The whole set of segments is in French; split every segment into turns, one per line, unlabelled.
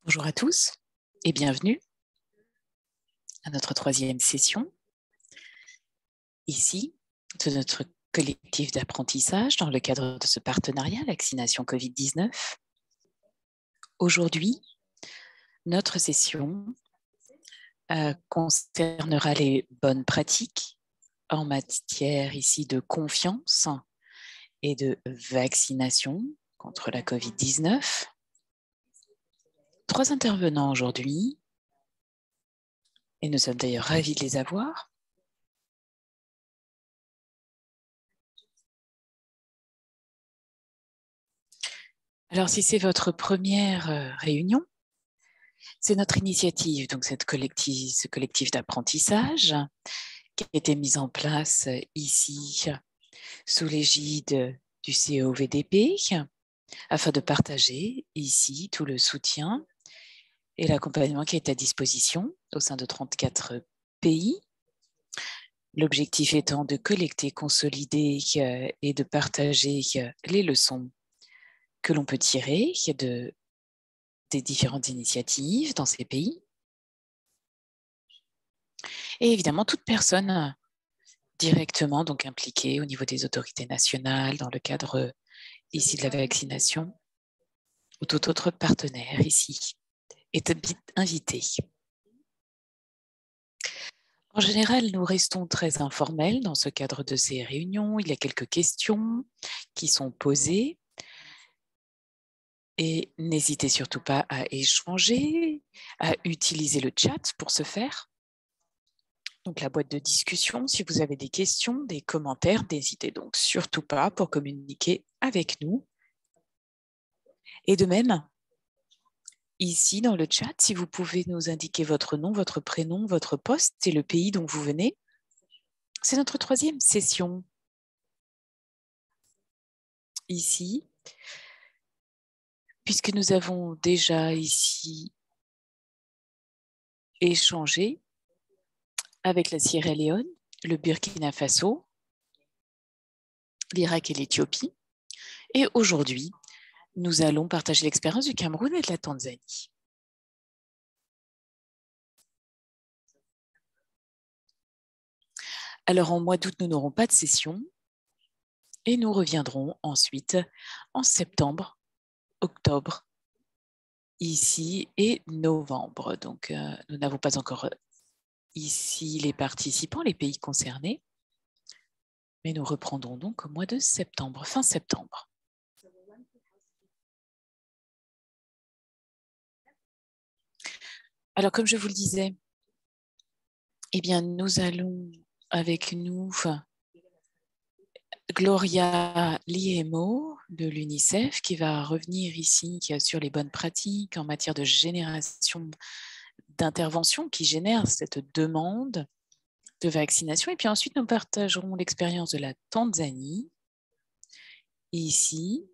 Bonjour à tous et bienvenue à notre troisième session, ici, de notre collectif d'apprentissage dans le cadre de ce partenariat vaccination Covid-19. Aujourd'hui, notre session concernera les bonnes pratiques en matière ici de confiance et de vaccination contre la Covid-19. 3 intervenants aujourd'hui, et nous sommes d'ailleurs ravis de les avoir. Alors, si c'est votre première réunion, c'est notre initiative, donc ce collectif d'apprentissage qui a été mis en place ici sous l'égide du COVDP afin de partager ici tout le soutien et l'accompagnement qui est à disposition au sein de 34 pays. L'objectif étant de collecter, consolider et de partager les leçons que l'on peut tirer des différentes initiatives dans ces pays. Et évidemment, toute personne directement donc impliquée au niveau des autorités nationales dans le cadre ici de la vaccination ou tout autre partenaire ici est invité. En général, nous restons très informels dans ce cadre de ces réunions. Il y a quelques questions qui sont posées. Et n'hésitez surtout pas à échanger, à utiliser le chat pour ce faire. Donc la boîte de discussion, si vous avez des questions, des commentaires, n'hésitez donc surtout pas pour communiquer avec nous. Et de même, ici dans le chat, si vous pouvez nous indiquer votre nom, votre prénom, votre poste et le pays dont vous venez. C'est notre troisième session ici, puisque nous avons déjà ici échangé avec la Sierra Leone, le Burkina Faso, l'Irak et l'Éthiopie. Et aujourd'hui, nous allons partager l'expérience du Cameroun et de la Tanzanie. Alors, en mois d'août, nous n'aurons pas de session et nous reviendrons ensuite en septembre, octobre, ici, et novembre. Donc, nous n'avons pas encore ici les participants, les pays concernés, mais nous reprendrons donc au mois de septembre, fin septembre. Alors, comme je vous le disais, eh bien, nous allons avec nous Gloria Liemo de l'UNICEF qui va revenir ici sur les bonnes pratiques en matière de génération d'intervention qui génère cette demande de vaccination. Et puis ensuite, nous partagerons l'expérience de la Tanzanie, ici,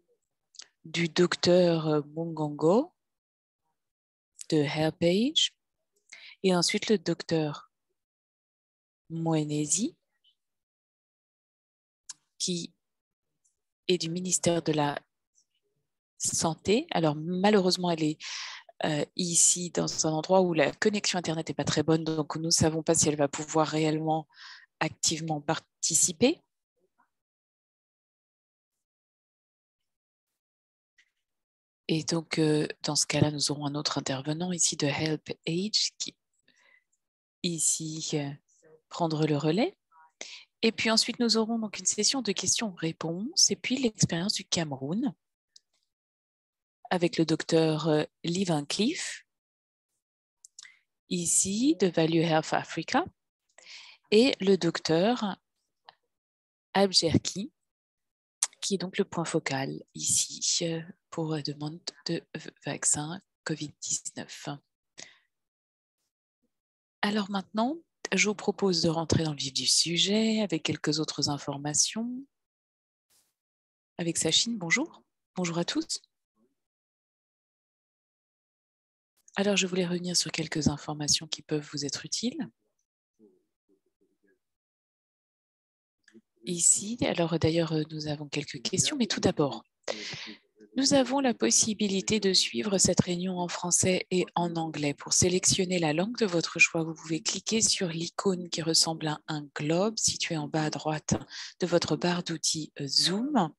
du docteur Mungongo de HelpAge, et ensuite le docteur Mwenezi, qui est du ministère de la Santé. Alors malheureusement, elle est ici dans un endroit où la connexion Internet n'est pas très bonne, donc nous ne savons pas si elle va pouvoir réellement activement participer. Et donc, dans ce cas-là, nous aurons un autre intervenant ici de HelpAge qui ici prendre le relais. Et puis ensuite, nous aurons donc une session de questions-réponses et puis l'expérience du Cameroun avec le docteur Lee Van Cleef, ici de Value Health Africa, et le docteur Abjerki, qui est donc le point focal ici pour la demande de vaccin Covid-19. Alors maintenant, je vous propose de rentrer dans le vif du sujet avec quelques autres informations. Avec Sachine, bonjour. Bonjour à tous. Alors, je voulais revenir sur quelques informations qui peuvent vous être utiles. Ici, alors d'ailleurs, nous avons quelques questions, mais tout d'abord, Nous avons la possibilité de suivre cette réunion en français et en anglais. Pour sélectionner la langue de votre choix, vous pouvez cliquer sur l'icône qui ressemble à un globe situé en bas à droite de votre barre d'outils Zoom.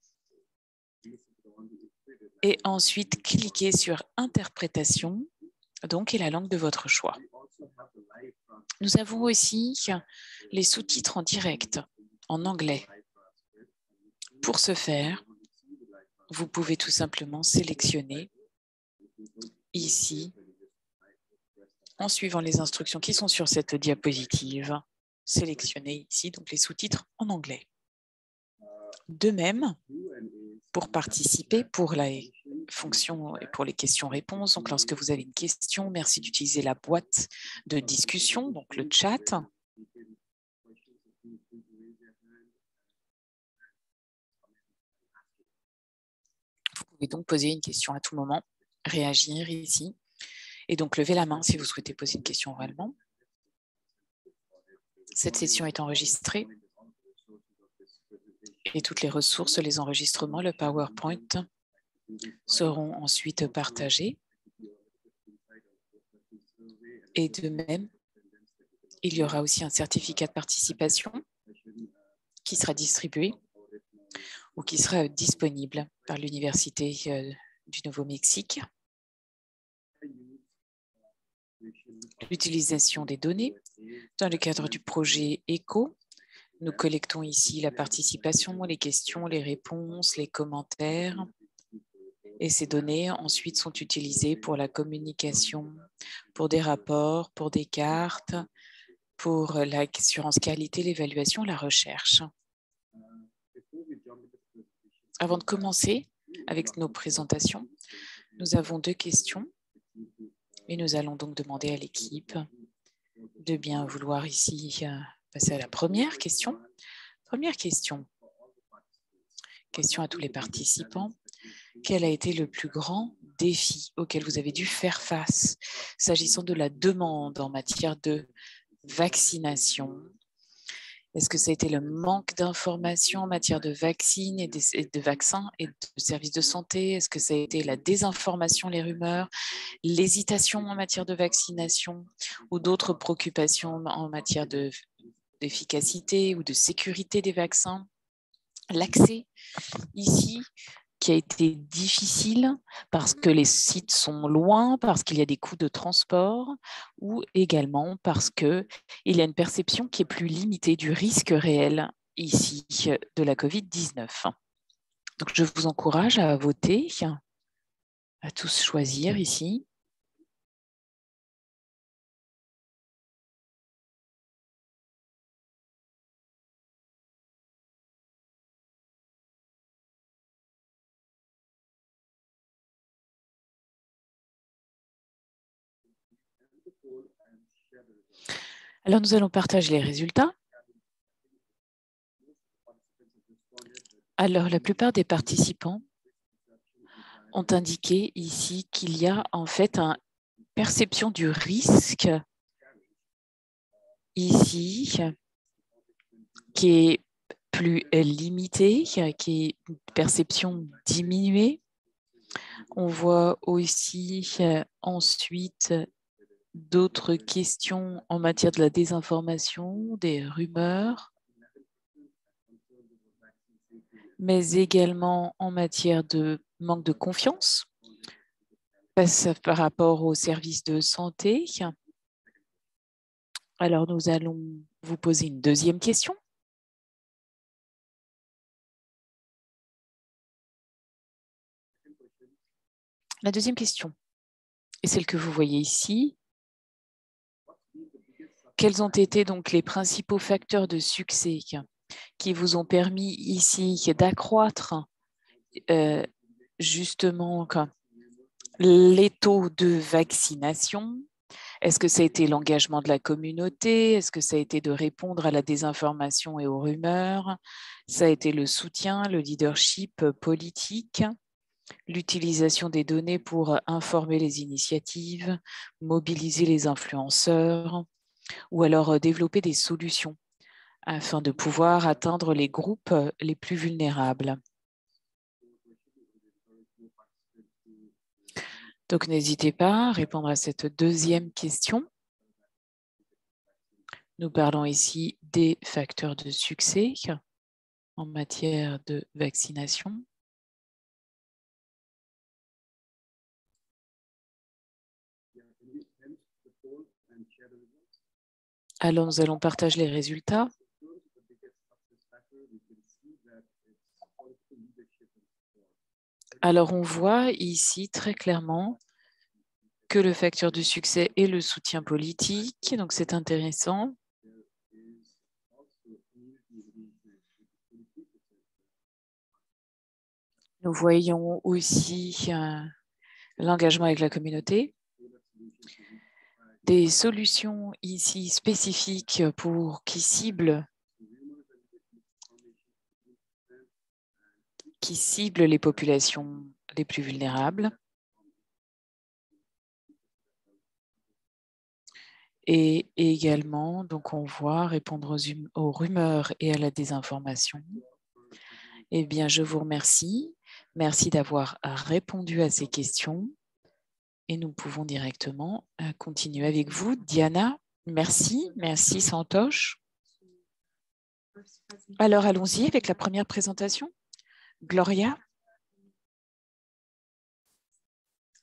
Et ensuite, cliquez sur Interprétation, donc, et la langue de votre choix. Nous avons aussi les sous-titres en direct, en anglais. Pour ce faire, vous pouvez tout simplement sélectionner ici, en suivant les instructions qui sont sur cette diapositive, sélectionnez ici donc les sous-titres en anglais. De même, pour participer, pour la fonction et pour les questions-réponses, donc lorsque vous avez une question, merci d'utiliser la boîte de discussion, donc le chat. Vous pouvez donc poser une question à tout moment, réagir ici, et donc lever la main si vous souhaitez poser une question oralement. Cette session est enregistrée et toutes les ressources, les enregistrements, le PowerPoint seront ensuite partagés. Et de même, il y aura aussi un certificat de participation qui sera distribué ou qui sera disponible par l'Université du Nouveau-Mexique. L'utilisation des données dans le cadre du projet ECHO. Nous collectons ici la participation, les questions, les réponses, les commentaires. Et ces données ensuite sont utilisées pour la communication, pour des rapports, pour des cartes, pour l'assurance qualité, l'évaluation, la recherche. Avant de commencer avec nos présentations, nous avons 2 questions et nous allons donc demander à l'équipe de bien vouloir ici passer à la première question. Première question. Question à tous les participants. Quel a été le plus grand défi auquel vous avez dû faire face s'agissant de la demande en matière de vaccination? Est-ce que ça a été le manque d'informations en matière de vaccins et de vaccins et de services de santé? Est-ce que ça a été la désinformation, les rumeurs, l'hésitation en matière de vaccination ou d'autres préoccupations en matière d'efficacité ou de sécurité des vaccins? L'accès ici qui a été difficile parce que les sites sont loin, parce qu'il y a des coûts de transport ou également parce qu'il y a une perception qui est plus limitée du risque réel ici de la COVID-19. Donc, je vous encourage à voter, à tous choisir ici. Alors, nous allons partager les résultats. Alors, la plupart des participants ont indiqué ici qu'il y a en fait une perception du risque ici qui est plus limitée, qui est une perception diminuée. On voit aussi ensuite d'autres questions en matière de la désinformation, des rumeurs, mais également en matière de manque de confiance par rapport aux services de santé. Alors, nous allons vous poser une deuxième question. La deuxième question est celle que vous voyez ici. Quels ont été donc les principaux facteurs de succès qui vous ont permis ici d'accroître justement les taux de vaccination? Est-ce que ça a été l'engagement de la communauté? Est-ce que ça a été de répondre à la désinformation et aux rumeurs? Ça a été le soutien, le leadership politique, l'utilisation des données pour informer les initiatives, mobiliser les influenceurs ou alors développer des solutions afin de pouvoir atteindre les groupes les plus vulnérables. Donc, n'hésitez pas à répondre à cette deuxième question. Nous parlons ici des facteurs de succès en matière de vaccination. Alors, nous allons partager les résultats. Alors, on voit ici très clairement que le facteur du succès est le soutien politique. Donc, c'est intéressant. Nous voyons aussi l'engagement avec la communauté. Des solutions ici spécifiques qui ciblent les populations les plus vulnérables. Et également, donc on voit répondre aux rumeurs et à la désinformation. Eh bien, je vous remercie. Merci d'avoir répondu à ces questions. Et nous pouvons directement continuer avec vous. Diana, merci. Merci, Santosh. Alors, allons-y avec la première présentation. Gloria,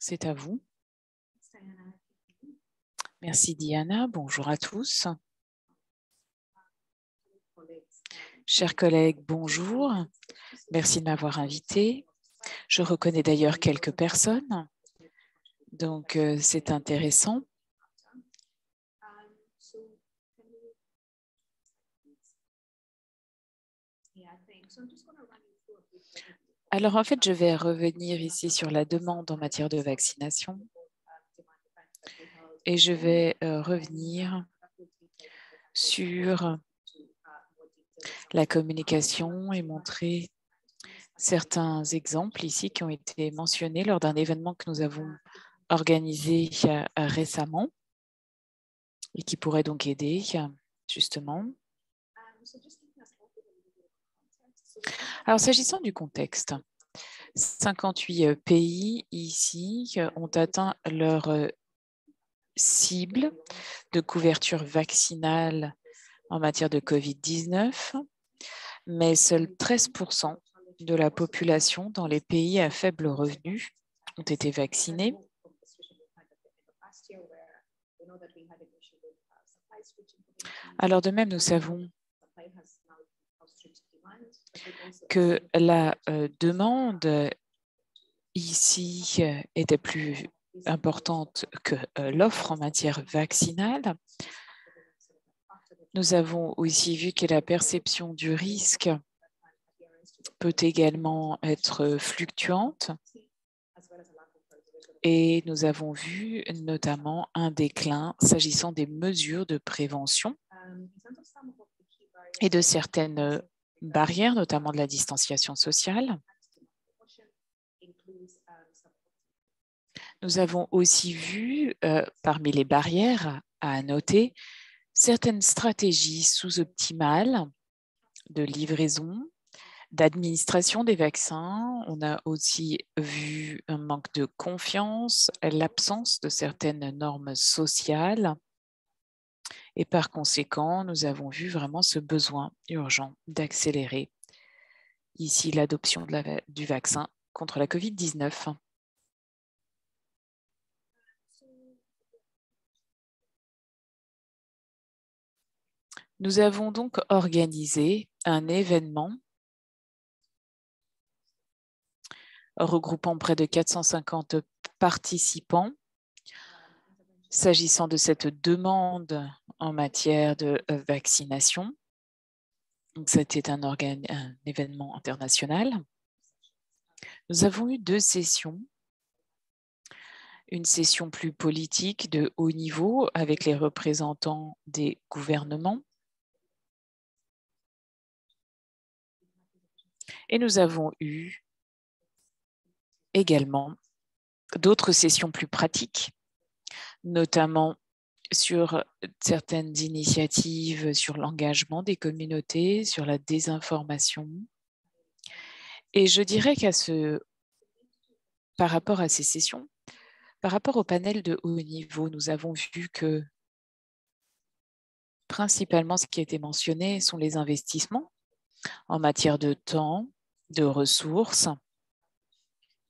c'est à vous. Merci, Diana. Bonjour à tous. Chers collègues, bonjour. Merci de m'avoir invité. Je reconnais d'ailleurs quelques personnes. Donc, c'est intéressant. Alors, en fait, je vais revenir ici sur la demande en matière de vaccination et je vais revenir sur la communication et montrer certains exemples ici qui ont été mentionnés lors d'un événement que nous avons organisé récemment et qui pourrait donc aider justement. Alors, s'agissant du contexte, 58 pays ici ont atteint leur cible de couverture vaccinale en matière de COVID-19, mais seuls 13% de la population dans les pays à faible revenu ont été vaccinés. Alors de même, nous savons que la demande ici était plus importante que l'offre en matière vaccinale. Nous avons aussi vu que la perception du risque peut également être fluctuante et nous avons vu notamment un déclin s'agissant des mesures de prévention et de certaines barrières, notamment de la distanciation sociale. Nous avons aussi vu, parmi les barrières à noter, certaines stratégies sous-optimales de livraison, d'administration des vaccins. On a aussi vu un manque de confiance, l'absence de certaines normes sociales. Et par conséquent, nous avons vu vraiment ce besoin urgent d'accélérer ici l'adoption du vaccin contre la COVID-19. Nous avons donc organisé un événement regroupant près de 450 participants s'agissant de cette demande en matière de vaccination. C'était un événement international. Nous avons eu 2 sessions. Une session plus politique de haut niveau avec les représentants des gouvernements. Et nous avons eu également d'autres sessions plus pratiques, notamment sur certaines initiatives, sur l'engagement des communautés, sur la désinformation. Et je dirais par rapport à ces sessions, Par rapport au panel de haut niveau, nous avons vu que principalement ce qui a été mentionné sont les investissements en matière de temps, de ressources,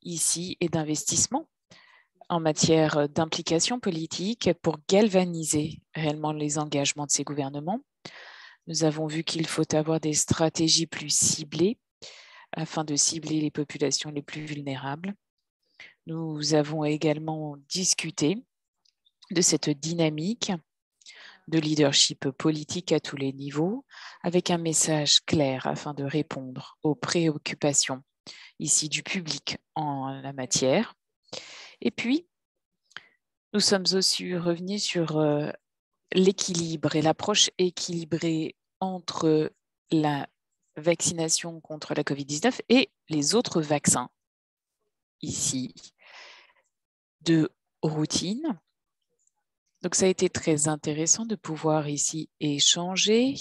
ici, et d'investissement en matière d'implication politique pour galvaniser réellement les engagements de ces gouvernements. Nous avons vu qu'il faut avoir des stratégies plus ciblées afin de cibler les populations les plus vulnérables. Nous avons également discuté de cette dynamique de leadership politique à tous les niveaux, avec un message clair afin de répondre aux préoccupations ici du public en la matière. Et puis, nous sommes aussi revenus sur l'équilibre et l'approche équilibrée entre la vaccination contre la COVID-19 et les autres vaccins ici de routine. Donc, ça a été très intéressant de pouvoir ici échanger.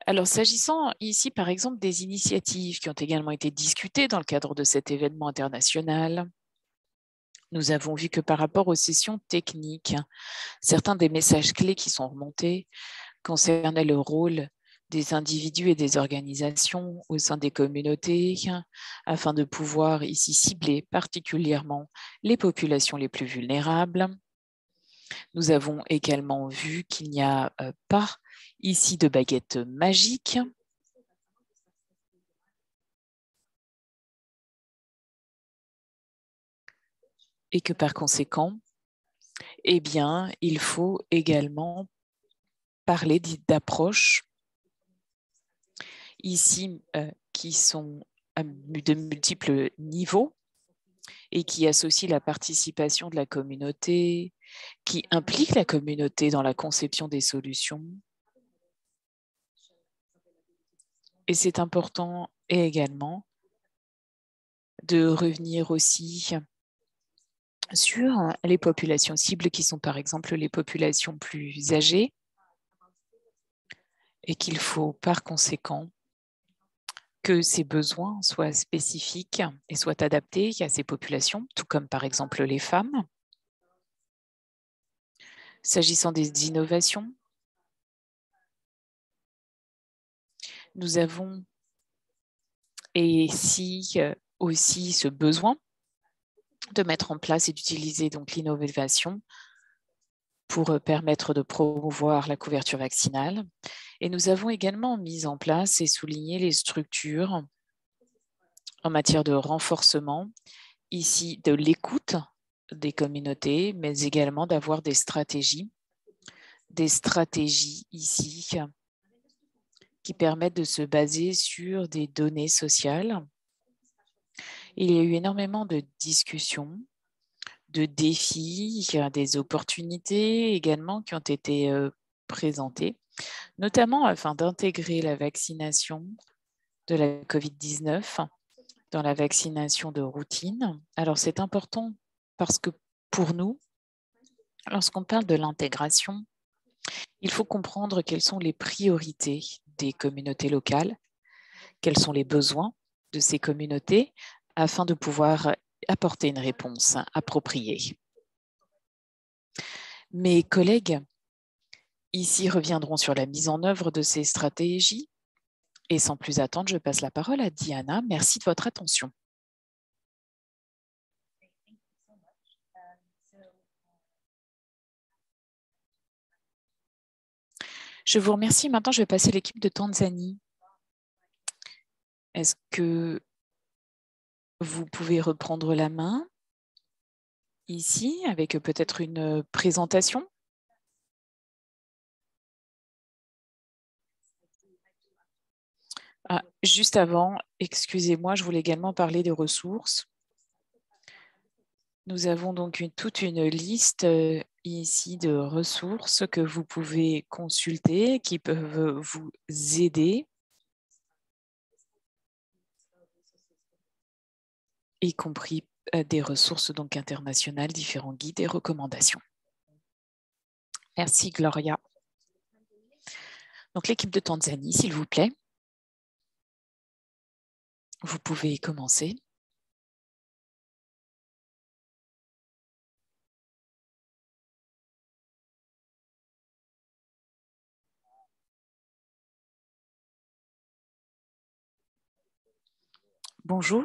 Alors, s'agissant ici, par exemple, des initiatives qui ont également été discutées dans le cadre de cet événement international, nous avons vu que par rapport aux sessions techniques, certains des messages clés qui sont remontés concernaient le rôle des individus et des organisations au sein des communautés afin de pouvoir ici cibler particulièrement les populations les plus vulnérables. Nous avons également vu qu'il n'y a pas ici de baguette magique. Et que par conséquent, eh bien, il faut également parler d'approches ici qui sont de multiples niveaux et qui associent la participation de la communauté, qui impliquent la communauté dans la conception des solutions. Et c'est important également de revenir aussi sur les populations cibles qui sont par exemple les populations plus âgées et qu'il faut par conséquent que ces besoins soient spécifiques et soient adaptés à ces populations, tout comme par exemple les femmes. S'agissant des innovations, nous avons ici aussi ce besoin de mettre en place et d'utiliser donc l'innovation pour permettre de promouvoir la couverture vaccinale. Et nous avons également mis en place et souligné les structures en matière de renforcement, ici de l'écoute des communautés, mais également d'avoir des stratégies ici qui permettent de se baser sur des données sociales. Il y a eu énormément de discussions, de défis, des opportunités également qui ont été présentées, notamment afin d'intégrer la vaccination de la COVID-19 dans la vaccination de routine. Alors, c'est important parce que pour nous, lorsqu'on parle de l'intégration, il faut comprendre quelles sont les priorités des communautés locales, quels sont les besoins de ces communautés afin de pouvoir apporter une réponse appropriée. Mes collègues ici reviendront sur la mise en œuvre de ces stratégies. Et sans plus attendre, je passe la parole à Diana. Merci de votre attention. Je vous remercie. Maintenant, je vais passer à l'équipe de Tanzanie. Est-ce que vous pouvez reprendre la main ici avec peut-être une présentation? Juste avant, excusez-moi, je voulais également parler des ressources. Nous avons donc toute une liste ici de ressources que vous pouvez consulter, qui peuvent vous aider, y compris des ressources donc internationales, différents guides et recommandations. Merci, Gloria. Donc, l'équipe de Tanzanie, s'il vous plaît, vous pouvez commencer. Bonjour,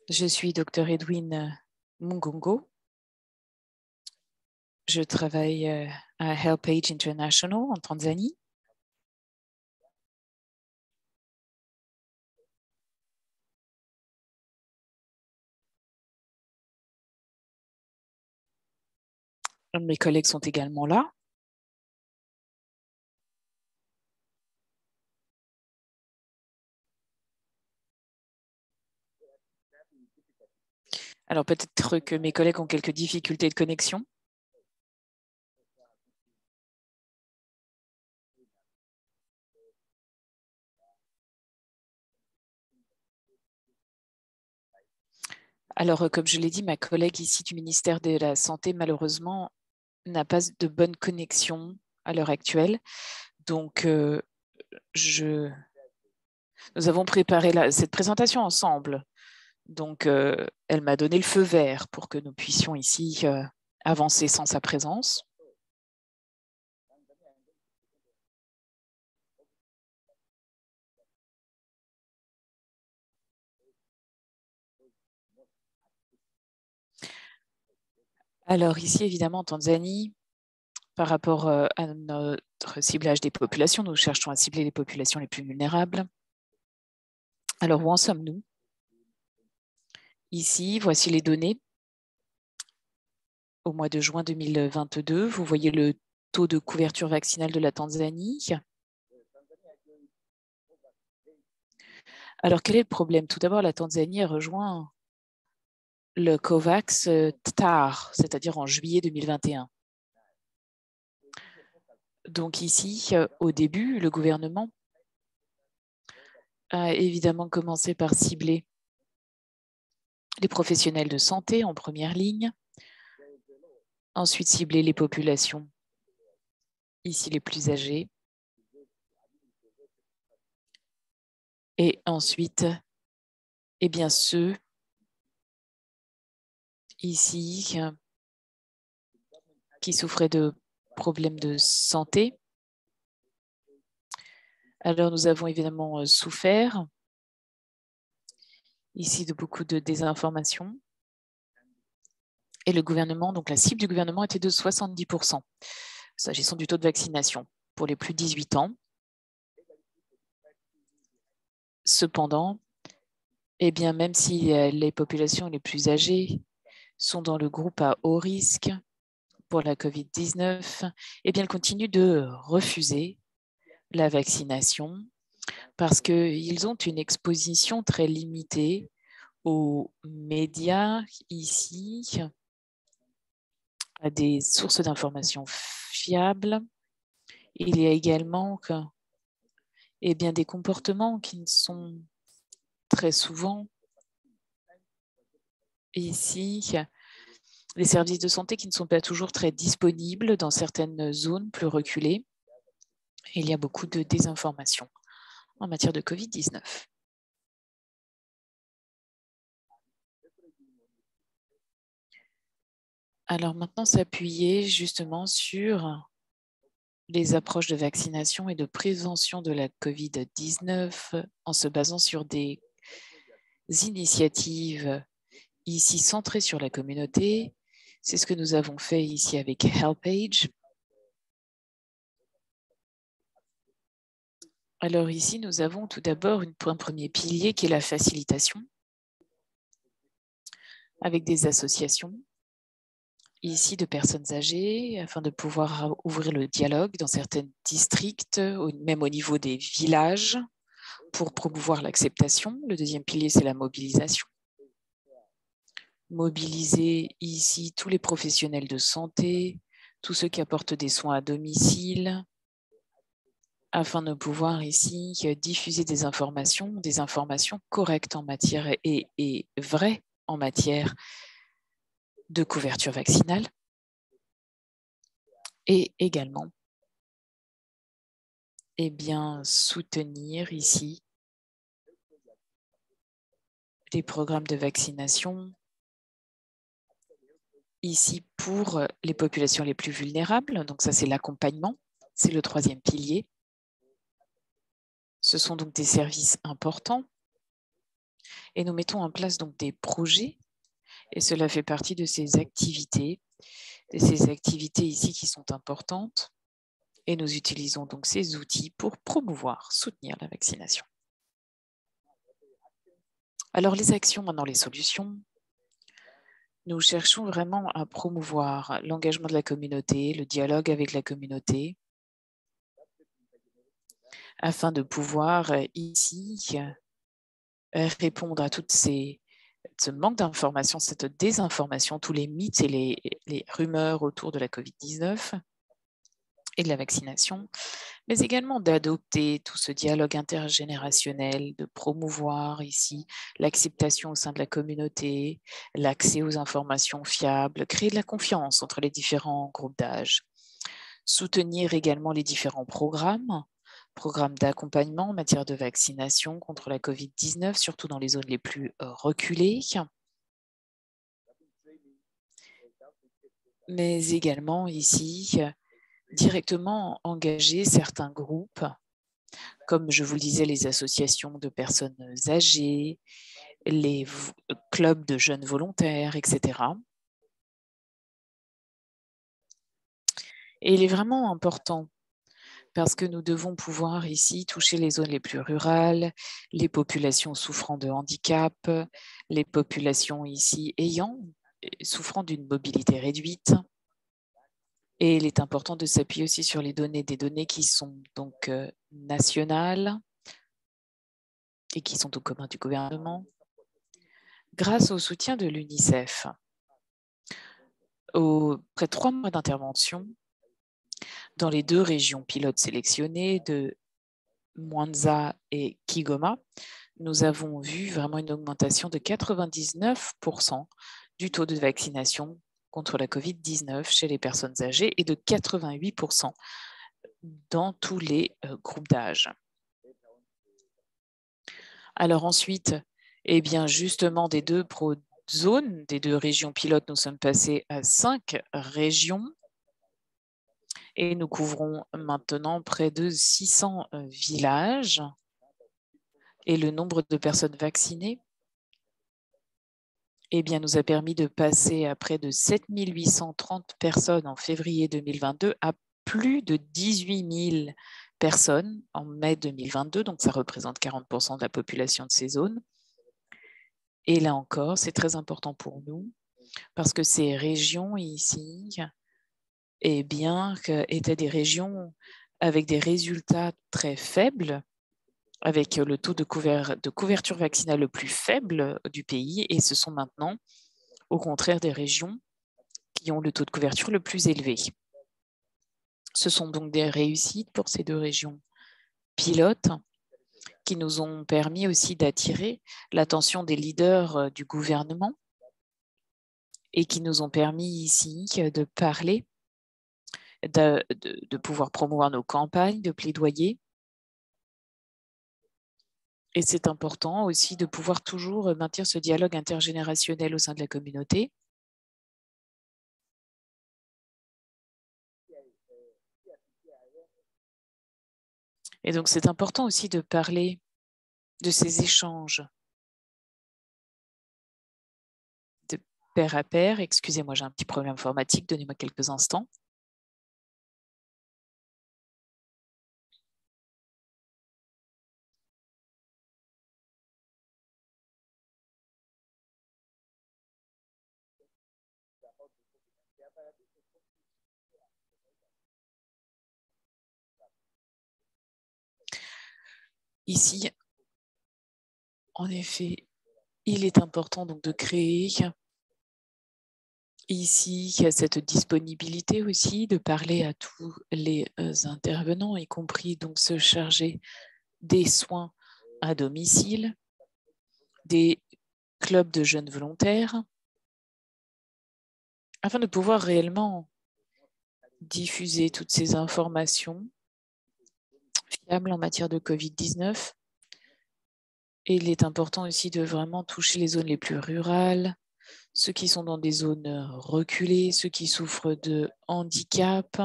je suis Dr Edwin Mungongo. Je travaille à HelpAge International en Tanzanie. Mes collègues sont également là. Alors peut-être que mes collègues ont quelques difficultés de connexion. Alors, comme je l'ai dit, ma collègue ici du ministère de la Santé, malheureusement, n'a pas de bonne connexion à l'heure actuelle. Donc, nous avons préparé cette présentation ensemble. Donc, elle m'a donné le feu vert pour que nous puissions ici avancer sans sa présence. Alors ici, évidemment, en Tanzanie, par rapport à notre ciblage des populations, nous cherchons à cibler les populations les plus vulnérables. Alors, où en sommes-nous? Ici, voici les données. Au mois de juin 2022, vous voyez le taux de couverture vaccinale de la Tanzanie. Alors, quel est le problème? Tout d'abord, la Tanzanie a rejoint le COVAX tard, c'est-à-dire en juillet 2021. Donc ici, au début, le gouvernement a évidemment commencé par cibler les professionnels de santé en première ligne, ensuite cibler les populations, ici les plus âgées, et ensuite, eh bien, ceux ici qui souffraient de problèmes de santé. Alors, nous avons évidemment souffert ici de beaucoup de désinformation. Et le gouvernement, donc la cible du gouvernement était de 70%, s'agissant du taux de vaccination pour les plus de 18 ans. Cependant, eh bien, même si les populations les plus âgées sont dans le groupe à haut risque pour la COVID-19, eh bien, elles continuent de refuser la vaccination parce qu'ils ont une exposition très limitée aux médias ici, à des sources d'informations fiables. Il y a également eh bien, des comportements qui ne sont très souvent ici, les services de santé qui ne sont pas toujours très disponibles dans certaines zones plus reculées. Il y a beaucoup de désinformation en matière de COVID-19. Alors maintenant, s'appuyer justement sur les approches de vaccination et de prévention de la COVID-19 en se basant sur des initiatives ici centrées sur la communauté. C'est ce que nous avons fait ici avec HelpAge. Alors ici, nous avons tout d'abord un premier pilier qui est la facilitation avec des associations ici de personnes âgées afin de pouvoir ouvrir le dialogue dans certains districts, même au niveau des villages, pour promouvoir l'acceptation. Le deuxième pilier, c'est la mobilisation. Mobiliser ici tous les professionnels de santé, tous ceux qui apportent des soins à domicile, afin de pouvoir ici diffuser des informations correctes en matière et vraies en matière de couverture vaccinale. Et également eh bien, soutenir ici les programmes de vaccination ici pour les populations les plus vulnérables. Donc ça, c'est l'accompagnement. C'est le troisième pilier. Ce sont donc des services importants. Et nous mettons en place donc des projets. Et cela fait partie de ces activités ici qui sont importantes. Et nous utilisons donc ces outils pour promouvoir, soutenir la vaccination. Alors, les actions, maintenant les solutions. Nous cherchons vraiment à promouvoir l'engagement de la communauté, le dialogue avec la communauté, afin de pouvoir ici répondre à ce manque d'information, cette désinformation, tous les mythes et les rumeurs autour de la COVID-19 et de la vaccination, mais également d'adopter tout ce dialogue intergénérationnel, de promouvoir ici l'acceptation au sein de la communauté, l'accès aux informations fiables, créer de la confiance entre les différents groupes d'âge, soutenir également les différents programmes d'accompagnement en matière de vaccination contre la COVID-19, surtout dans les zones les plus reculées, mais également ici directement engager certains groupes, comme je vous le disais, les associations de personnes âgées, les clubs de jeunes volontaires, etc. Et il est vraiment important parce que nous devons pouvoir ici toucher les zones les plus rurales, les populations souffrant de handicap, les populations ici souffrant d'une mobilité réduite. Et il est important de s'appuyer aussi sur des données qui sont donc nationales et qui sont au commun du gouvernement, grâce au soutien de l'UNICEF. Après 3 mois d'intervention, dans les 2 régions pilotes sélectionnées de Mwanza et Kigoma, nous avons vu vraiment une augmentation de 99% du taux de vaccination contre la COVID-19 chez les personnes âgées et de 88% dans tous les groupes d'âge. Alors ensuite, eh bien justement des 2 zones, des 2 régions pilotes, nous sommes passés à 5 régions et nous couvrons maintenant près de 600 villages. Et le nombre de personnes vaccinées nous a permis de passer à près de 7 830 personnes en février 2022 à plus de 18 000 personnes en mai 2022, donc ça représente 40% de la population de ces zones. Et là encore, c'est très important pour nous parce que ces régions ici, étaient des régions avec des résultats très faibles, avec le taux de couverture vaccinale le plus faible du pays, et ce sont maintenant, au contraire, des régions qui ont le taux de couverture le plus élevé. Ce sont donc des réussites pour ces 2 régions pilotes qui nous ont permis aussi d'attirer l'attention des leaders du gouvernement et qui nous ont permis ici de parler, de pouvoir promouvoir nos campagnes de plaidoyer. Et c'est important aussi de pouvoir toujours maintenir ce dialogue intergénérationnel au sein de la communauté. Et donc, c'est important aussi de parler de ces échanges de pair à pair. Excusez-moi, j'ai un petit problème informatique, donnez-moi quelques instants. Ici, en effet, il est important donc de créer ici cette disponibilité aussi, de parler à tous les intervenants, y compris donc se charger des soins à domicile, des clubs de jeunes volontaires, afin de pouvoir réellement diffuser toutes ces informations fiable en matière de Covid-19. Et il est important aussi de vraiment toucher les zones les plus rurales, ceux qui sont dans des zones reculées, ceux qui souffrent de handicap,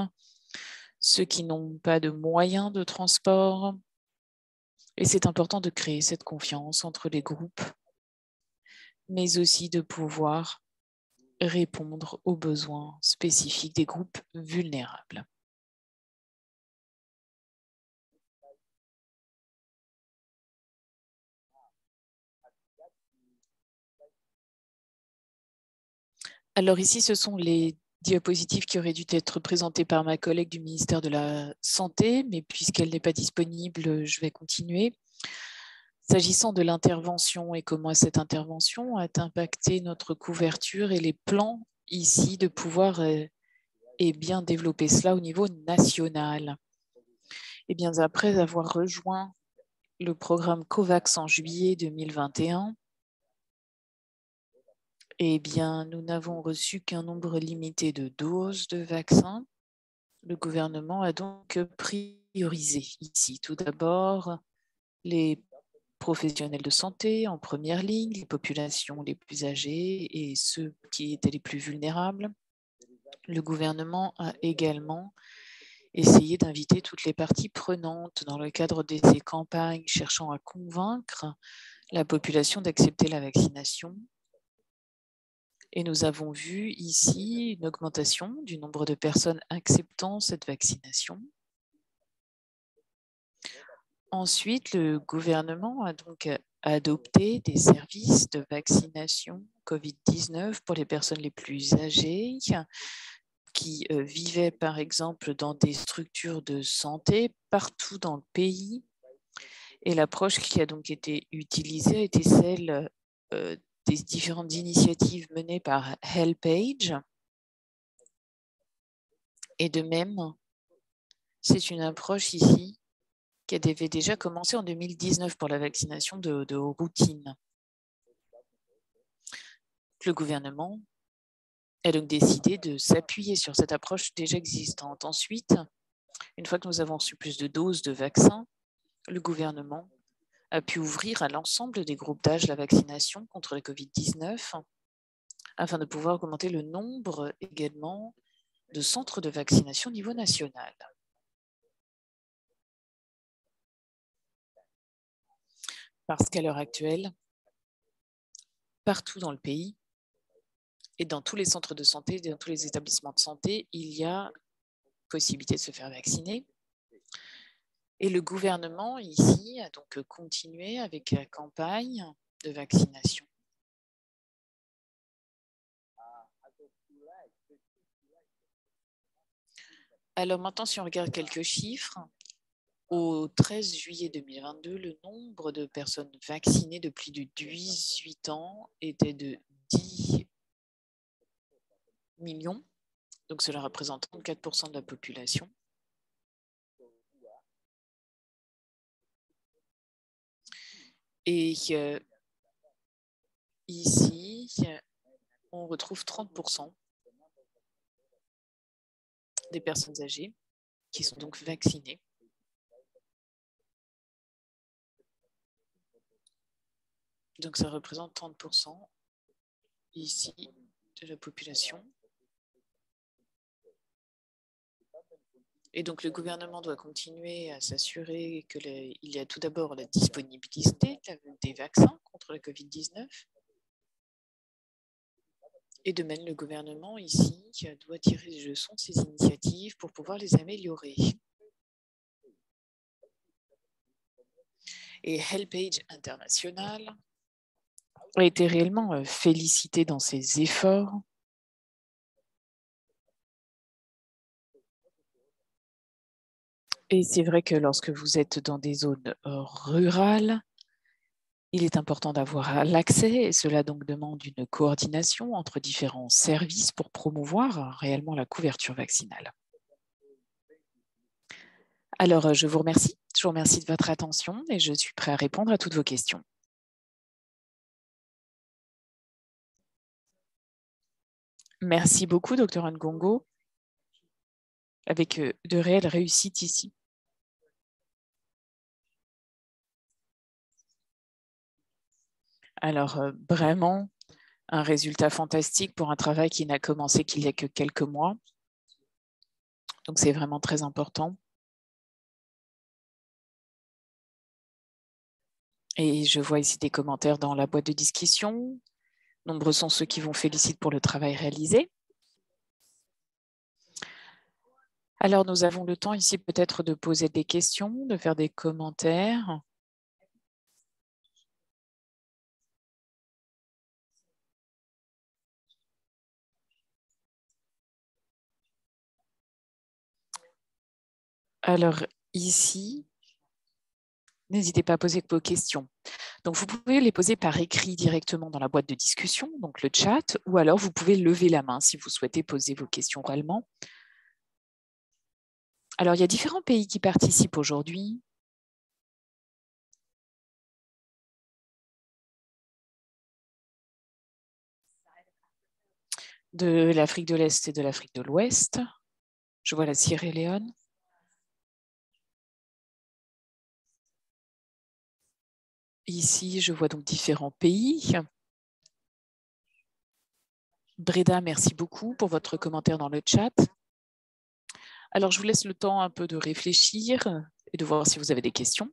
ceux qui n'ont pas de moyens de transport. Et c'est important de créer cette confiance entre les groupes, mais aussi de pouvoir répondre aux besoins spécifiques des groupes vulnérables. Alors ici, ce sont les diapositives qui auraient dû être présentées par ma collègue du ministère de la Santé, mais puisqu'elle n'est pas disponible, je vais continuer. S'agissant de l'intervention et comment cette intervention a impacté notre couverture et les plans ici de pouvoir bien développer cela au niveau national. Et bien après avoir rejoint le programme COVAX en juillet 2021, eh bien, nous n'avons reçu qu'un nombre limité de doses de vaccins. Le gouvernement a donc priorisé ici tout d'abord les professionnels de santé en première ligne, les populations les plus âgées et ceux qui étaient les plus vulnérables. Le gouvernement a également essayé d'inviter toutes les parties prenantes dans le cadre de ces campagnes cherchant à convaincre la population d'accepter la vaccination. Et nous avons vu ici une augmentation du nombre de personnes acceptant cette vaccination. Ensuite, le gouvernement a donc adopté des services de vaccination Covid-19 pour les personnes les plus âgées qui vivaient par exemple dans des structures de santé partout dans le pays. Et l'approche qui a donc été utilisée a été celle des différentes initiatives menées par HelpAge. Et de même, c'est une approche ici qui avait déjà commencé en 2019 pour la vaccination de routine. Le gouvernement a donc décidé de s'appuyer sur cette approche déjà existante. Ensuite, une fois que nous avons reçu plus de doses de vaccins, le gouvernement a pu ouvrir à l'ensemble des groupes d'âge la vaccination contre le Covid-19 afin de pouvoir augmenter le nombre également de centres de vaccination au niveau national. Parce qu'à l'heure actuelle, partout dans le pays et dans tous les centres de santé, dans tous les établissements de santé, il y a possibilité de se faire vacciner. Et le gouvernement ici a donc continué avec la campagne de vaccination. Alors maintenant, si on regarde quelques chiffres, au 13 juillet 2022, le nombre de personnes vaccinées de plus de 18 ans était de 10 millions. Donc cela représente 34% de la population. Et ici, on retrouve 30% des personnes âgées qui sont donc vaccinées. Donc ça représente 30% ici de la population. Et donc le gouvernement doit continuer à s'assurer qu'il y a tout d'abord la disponibilité des vaccins contre la Covid-19. Et de même, le gouvernement ici doit tirer les leçons de ces initiatives pour pouvoir les améliorer. Et HelpAge International a été réellement félicité dans ses efforts. Et c'est vrai que lorsque vous êtes dans des zones rurales, il est important d'avoir l'accès et cela donc demande une coordination entre différents services pour promouvoir réellement la couverture vaccinale. Alors, je vous remercie. Je vous remercie de votre attention et je suis prêt à répondre à toutes vos questions. Merci beaucoup, Dr Ngongo, avec de réelles réussites ici. Alors, vraiment, un résultat fantastique pour un travail qui n'a commencé qu'il y a que quelques mois. Donc, c'est vraiment très important. Et je vois ici des commentaires dans la boîte de discussion. Nombreux sont ceux qui vous félicitent pour le travail réalisé. Alors, nous avons le temps ici peut-être de poser des questions, de faire des commentaires. Alors, ici, n'hésitez pas à poser vos questions. Donc, vous pouvez les poser par écrit directement dans la boîte de discussion, donc le chat, ou alors vous pouvez lever la main si vous souhaitez poser vos questions oralement. Alors, il y a différents pays qui participent aujourd'hui. De l'Afrique de l'Est et de l'Afrique de l'Ouest. Je vois la Sierra Leone. Ici, je vois donc différents pays. Breda, merci beaucoup pour votre commentaire dans le chat. Alors, je vous laisse le temps un peu de réfléchir et de voir si vous avez des questions.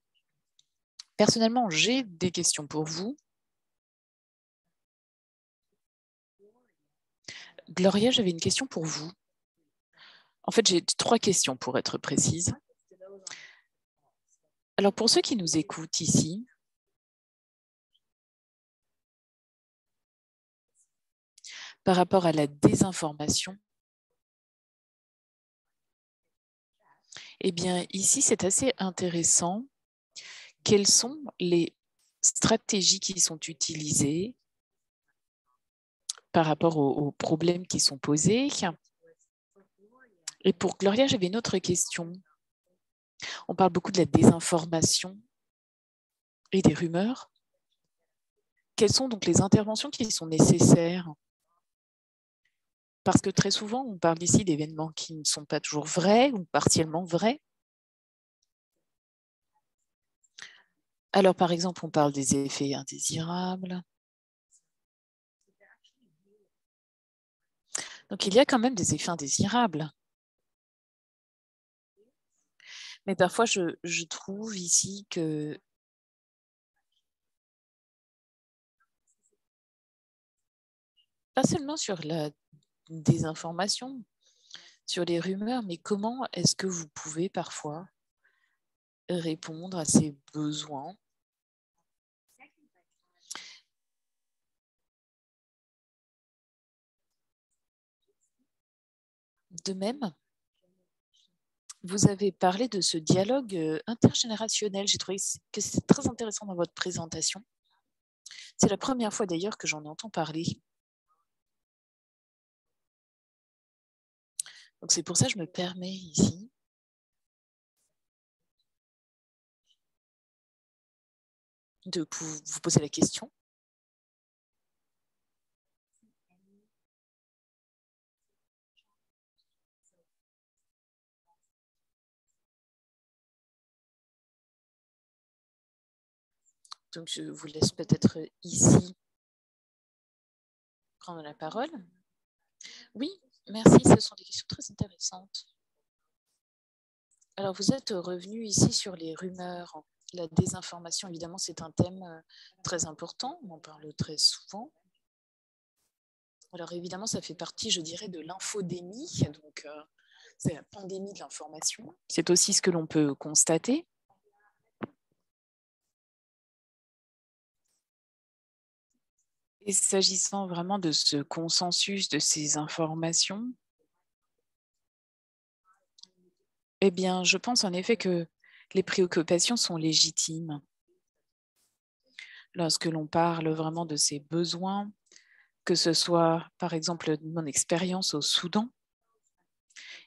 Personnellement, j'ai des questions pour vous. Gloria, j'avais une question pour vous. En fait, j'ai 3 questions pour être précise. Alors, pour ceux qui nous écoutent ici, par rapport à la désinformation, eh bien, ici, c'est assez intéressant. Quelles sont les stratégies qui sont utilisées par rapport aux problèmes qui sont posés? Et pour Gloria, j'avais une autre question. On parle beaucoup de la désinformation et des rumeurs. Quelles sont donc les interventions qui sont nécessaires? Parce que très souvent, on parle ici d'événements qui ne sont pas toujours vrais ou partiellement vrais. Alors, par exemple, on parle des effets indésirables. Donc, il y a quand même des effets indésirables. Mais parfois, je trouve ici que pas seulement sur la désinformation, sur les rumeurs, mais comment est-ce que vous pouvez parfois répondre à ces besoins? De même, vous avez parlé de ce dialogue intergénérationnel. J'ai trouvé que c'est très intéressant dans votre présentation. C'est la première fois d'ailleurs que j'en entends parler. Donc c'est pour ça que je me permets ici de vous poser la question. Donc je vous laisse peut-être ici prendre la parole. Oui, merci, ce sont des questions très intéressantes. Alors vous êtes revenu ici sur les rumeurs. La désinformation, évidemment, c'est un thème très important, on en parle très souvent. Alors évidemment, ça fait partie, je dirais, de l'infodémie, donc c'est la pandémie de l'information. C'est aussi ce que l'on peut constater. Et s'agissant vraiment de ce consensus, de ces informations, eh bien, je pense en effet que les préoccupations sont légitimes. Lorsque l'on parle vraiment de ces besoins, que ce soit par exemple mon expérience au Soudan,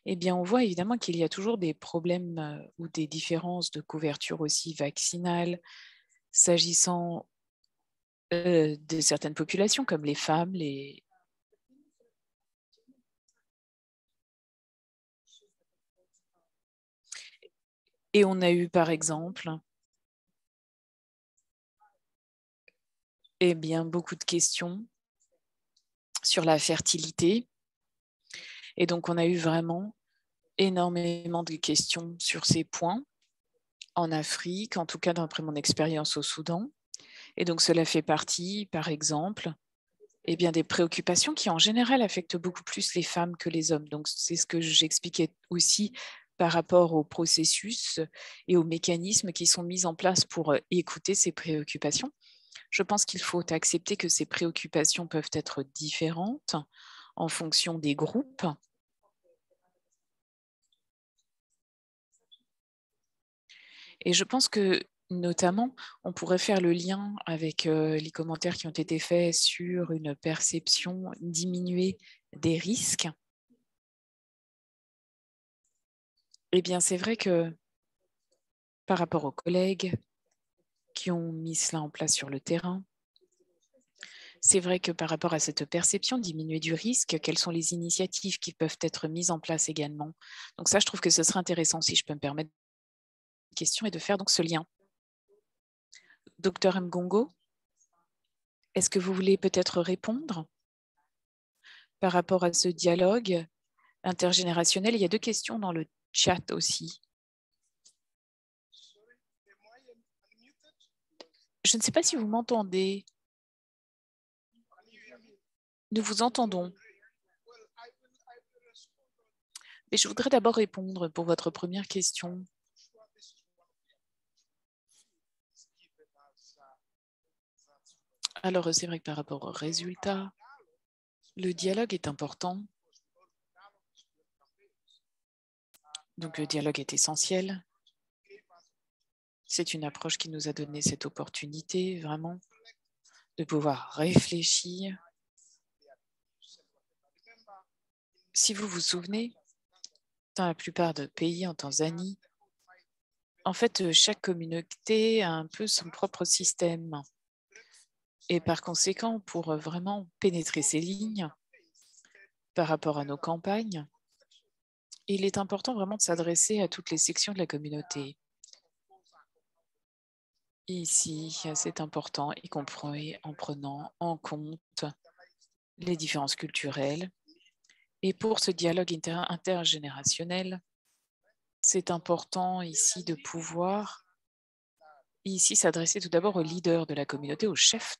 eh bien, on voit évidemment qu'il y a toujours des problèmes ou des différences de couverture aussi vaccinale s'agissant de certaines populations comme les femmes, Et on a eu par exemple Eh bien, beaucoup de questions sur la fertilité. Et donc, on a eu vraiment énormément de questions sur ces points en Afrique, en tout cas d'après mon expérience au Soudan. Et donc, cela fait partie, par exemple, eh bien, des préoccupations qui, en général, affectent beaucoup plus les femmes que les hommes. Donc, c'est ce que j'expliquais aussi par rapport au processus et aux mécanismes qui sont mis en place pour écouter ces préoccupations. Je pense qu'il faut accepter que ces préoccupations peuvent être différentes en fonction des groupes. Et je pense que, notamment, on pourrait faire le lien avec les commentaires qui ont été faits sur une perception diminuée des risques. Eh bien, c'est vrai que par rapport aux collègues qui ont mis cela en place sur le terrain, c'est vrai que par rapport à cette perception diminuée du risque, quelles sont les initiatives qui peuvent être mises en place également? Donc ça, je trouve que ce serait intéressant, si je peux me permettre une question, et de faire donc ce lien. Docteur Mgongo, est-ce que vous voulez peut-être répondre par rapport à ce dialogue intergénérationnel? Il y a 2 questions dans le chat aussi. Je ne sais pas si vous m'entendez. Nous vous entendons. Mais je voudrais d'abord répondre pour votre première question. Alors, c'est vrai que par rapport aux résultats, le dialogue est important. Donc, le dialogue est essentiel. C'est une approche qui nous a donné cette opportunité, vraiment, de pouvoir réfléchir. Si vous vous souvenez, dans la plupart des pays, en Tanzanie, en fait, chaque communauté a un peu son propre système. Et par conséquent, pour vraiment pénétrer ces lignes par rapport à nos campagnes, il est important vraiment de s'adresser à toutes les sections de la communauté. Ici, c'est important, y compris en prenant en compte les différences culturelles. Et pour ce dialogue intergénérationnel, c'est important ici de pouvoir s'adresser tout d'abord aux leaders de la communauté, aux chefs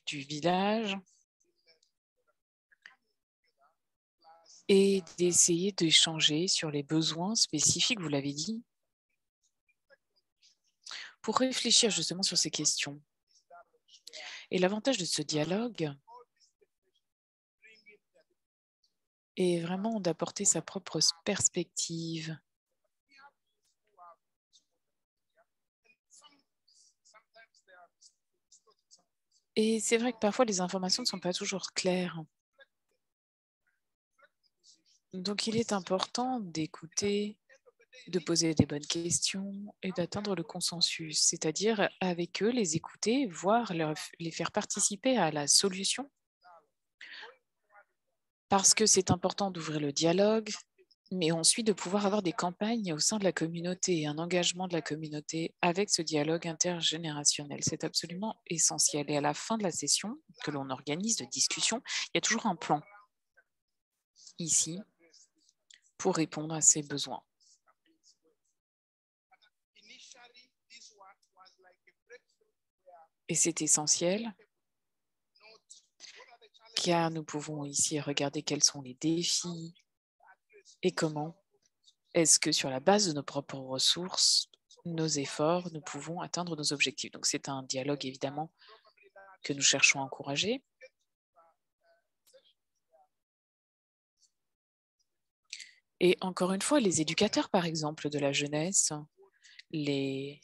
du village, et d'essayer d'échanger sur les besoins spécifiques, vous l'avez dit, pour réfléchir justement sur ces questions. Et l'avantage de ce dialogue est vraiment d'apporter sa propre perspective. Et c'est vrai que parfois les informations ne sont pas toujours claires. Donc il est important d'écouter, de poser des bonnes questions et d'atteindre le consensus, c'est-à-dire avec eux, les écouter, voire les faire participer à la solution. Parce que c'est important d'ouvrir le dialogue, mais ensuite de pouvoir avoir des campagnes au sein de la communauté et un engagement de la communauté avec ce dialogue intergénérationnel. C'est absolument essentiel. Et à la fin de la session que l'on organise de discussion, il y a toujours un plan ici pour répondre à ces besoins. Et c'est essentiel car nous pouvons ici regarder quels sont les défis et comment est-ce que sur la base de nos propres ressources, nos efforts, nous pouvons atteindre nos objectifs. Donc c'est un dialogue évidemment que nous cherchons à encourager. Et encore une fois, les éducateurs, par exemple, de la jeunesse, les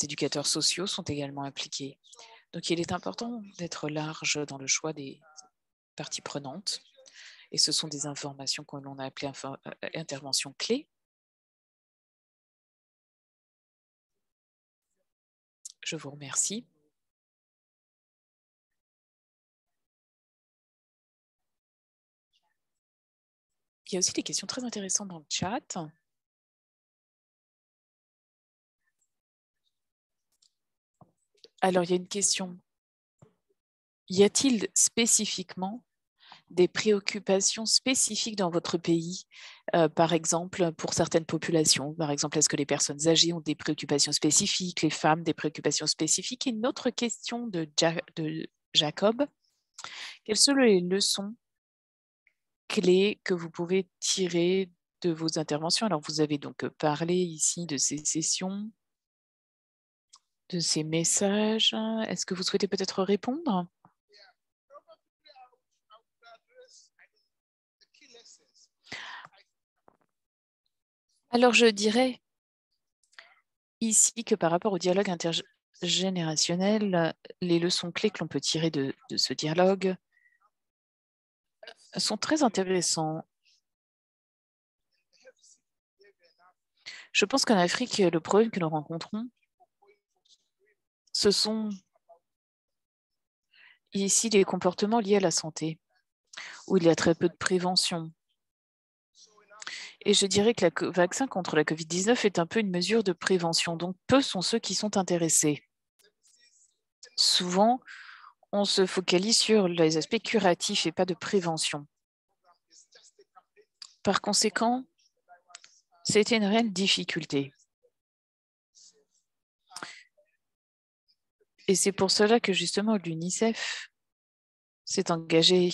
éducateurs sociaux sont également impliqués. Donc il est important d'être large dans le choix des parties prenantes. Et ce sont des informations que l'on a appelées interventions clés. Je vous remercie. Il y a aussi des questions très intéressantes dans le chat. Alors, il y a une question y a-t-il spécifiquement des préoccupations spécifiques dans votre pays, par exemple pour certaines populations? Par exemple, est-ce que les personnes âgées ont des préoccupations spécifiques, les femmes des préoccupations spécifiques? Et une autre question de Jacob, quelles sont les leçons clés que vous pouvez tirer de vos interventions? Alors, vous avez donc parlé ici de ces sessions, de ces messages. Est-ce que vous souhaitez peut-être répondre? Alors, je dirais ici que par rapport au dialogue intergénérationnel, les leçons clés que l'on peut tirer de ce dialogue sont très intéressantes. Je pense qu'en Afrique, le problème que nous rencontrons, ce sont ici les comportements liés à la santé, où il y a très peu de prévention. Et je dirais que le vaccin contre la COVID-19 est un peu une mesure de prévention, donc peu sont ceux qui sont intéressés. Souvent, on se focalise sur les aspects curatifs et pas de prévention. Par conséquent, c'était une réelle difficulté. Et c'est pour cela que justement l'UNICEF s'est engagé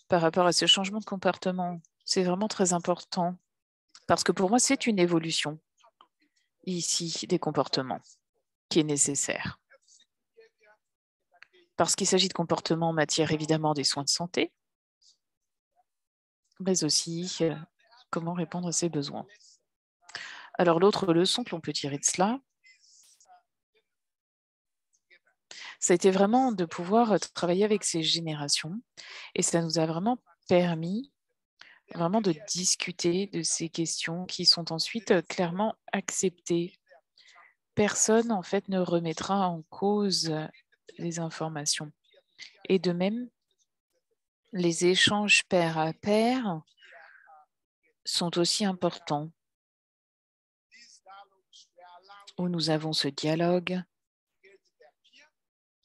par rapport à ce changement de comportement. C'est vraiment très important parce que pour moi, c'est une évolution ici des comportements qui est nécessaire. Parce qu'il s'agit de comportements en matière évidemment des soins de santé, mais aussi comment répondre à ses besoins. Alors l'autre leçon que l'on peut tirer de cela, ça a été vraiment de pouvoir travailler avec ces générations et ça nous a vraiment permis vraiment de discuter de ces questions qui sont ensuite clairement acceptées. Personne, en fait, ne remettra en cause les informations. Et de même, les échanges pair à pair sont aussi importants, où nous avons ce dialogue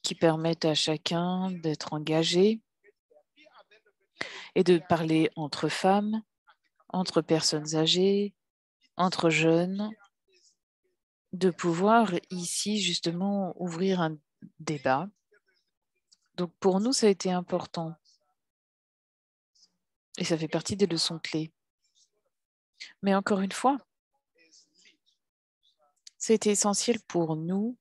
qui permet à chacun d'être engagé et de parler entre femmes, entre personnes âgées, entre jeunes, de pouvoir ici justement ouvrir un débat. Donc pour nous, ça a été important et ça fait partie des leçons clés. Mais encore une fois, c'était essentiel pour nous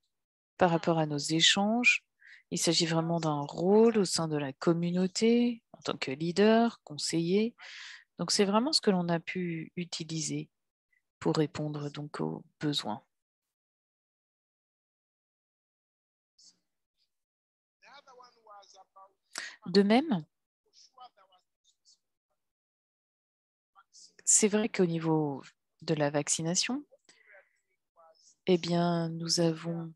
par rapport à nos échanges. Il s'agit vraiment d'un rôle au sein de la communauté en tant que leader, conseiller. Donc c'est vraiment ce que l'on a pu utiliser pour répondre donc aux besoins. De même, c'est vrai qu'au niveau de la vaccination, eh bien, nous avons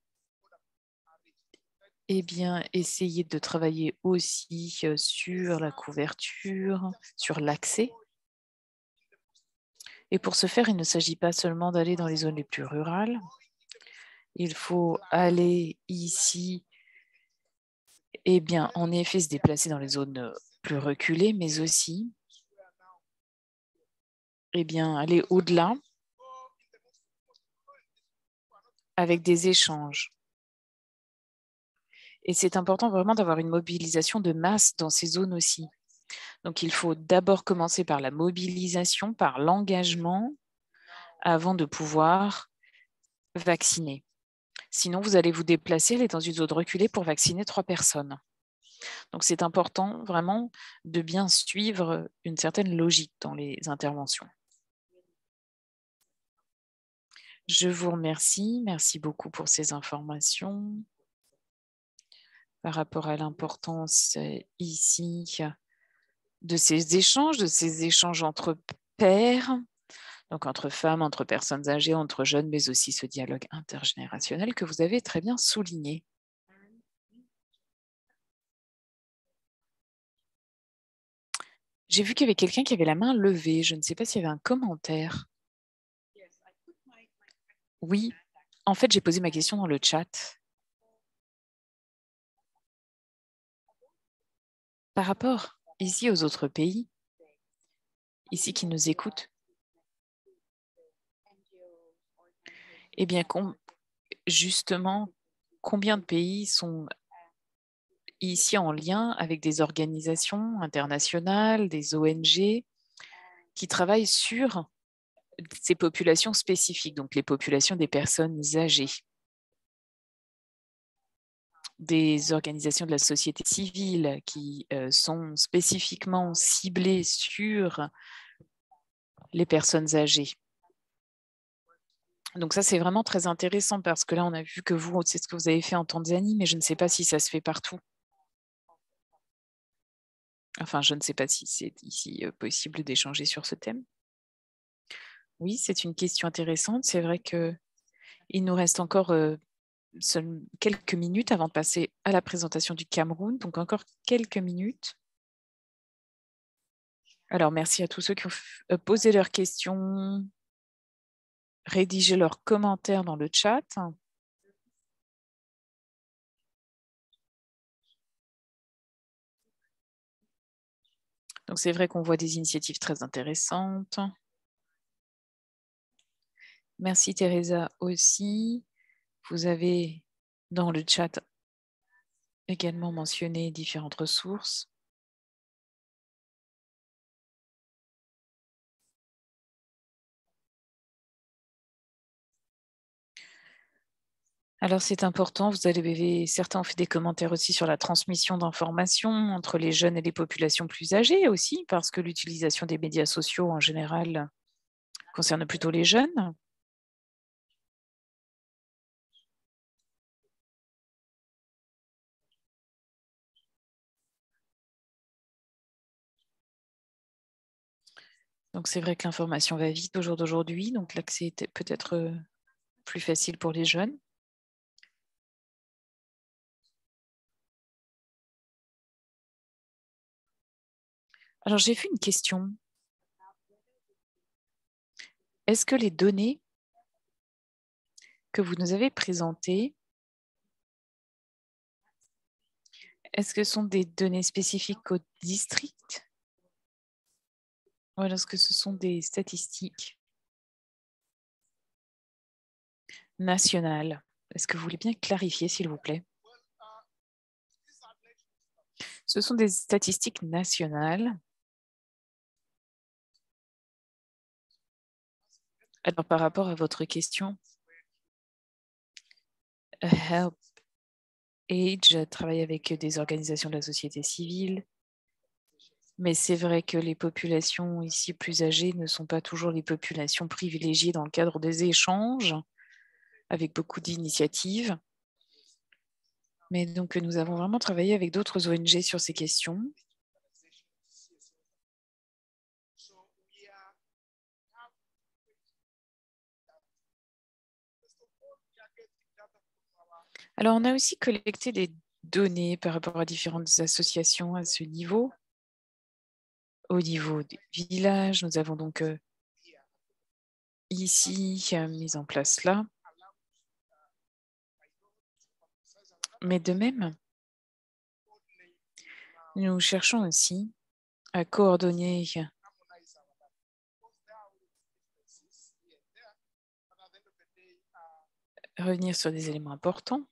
essayé de travailler aussi sur la couverture, sur l'accès. Et pour ce faire, il ne s'agit pas seulement d'aller dans les zones les plus rurales. Il faut aller ici, eh bien, en effet, se déplacer dans les zones plus reculées, mais aussi, eh bien, aller au-delà avec des échanges. Et c'est important vraiment d'avoir une mobilisation de masse dans ces zones aussi. Donc, il faut d'abord commencer par la mobilisation, par l'engagement, avant de pouvoir vacciner. Sinon, vous allez vous déplacer, aller dans une zone reculée pour vacciner 3 personnes. Donc, c'est important vraiment de bien suivre une certaine logique dans les interventions. Je vous remercie. Merci beaucoup pour ces informations par rapport à l'importance ici de ces échanges entre pairs, donc entre femmes, entre personnes âgées, entre jeunes, mais aussi ce dialogue intergénérationnel que vous avez très bien souligné. J'ai vu qu'il y avait quelqu'un qui avait la main levée. Je ne sais pas s'il y avait un commentaire. Oui, en fait, j'ai posé ma question dans le chat. Par rapport ici aux autres pays, ici qui nous écoutent, eh bien, justement, combien de pays sont ici en lien avec des organisations internationales, des ONG qui travaillent sur ces populations spécifiques, donc les populations des personnes âgées, des organisations de la société civile qui sont spécifiquement ciblées sur les personnes âgées. Donc ça, c'est vraiment très intéressant parce que là, on a vu que vous, c'est ce que vous avez fait en Tanzanie, mais je ne sais pas si ça se fait partout. Enfin, je ne sais pas si c'est ici possible d'échanger sur ce thème. Oui, c'est une question intéressante. C'est vrai qu'il nous reste encore quelques minutes avant de passer à la présentation du Cameroun. Donc, encore quelques minutes. Alors, merci à tous ceux qui ont posé leurs questions, rédigé leurs commentaires dans le chat. Donc, c'est vrai qu'on voit des initiatives très intéressantes. Merci Teresa aussi. Vous avez dans le chat également mentionné différentes ressources. Alors c'est important, certains ont fait des commentaires aussi sur la transmission d'informations entre les jeunes et les populations plus âgées aussi, parce que l'utilisation des médias sociaux en général concerne plutôt les jeunes. Donc c'est vrai que l'information va vite au jour d'aujourd'hui, donc l'accès est peut-être plus facile pour les jeunes. Alors j'ai vu une question. Est-ce que les données que vous nous avez présentées, est-ce que ce sont des données spécifiques au district ou est-ce que ce sont des statistiques nationales? Est-ce que vous voulez bien clarifier, s'il vous plaît? Ce sont des statistiques nationales. Alors, par rapport à votre question, Help Age travaille avec des organisations de la société civile, mais c'est vrai que les populations ici plus âgées ne sont pas toujours les populations privilégiées dans le cadre des échanges, avec beaucoup d'initiatives. Mais donc, nous avons vraiment travaillé avec d'autres ONG sur ces questions. Alors, on a aussi collecté des données par rapport à différentes associations à ce niveau. Au niveau des villages, nous avons donc ici mis en place là. Mais de même, nous cherchons aussi à coordonner, revenir sur des éléments importants,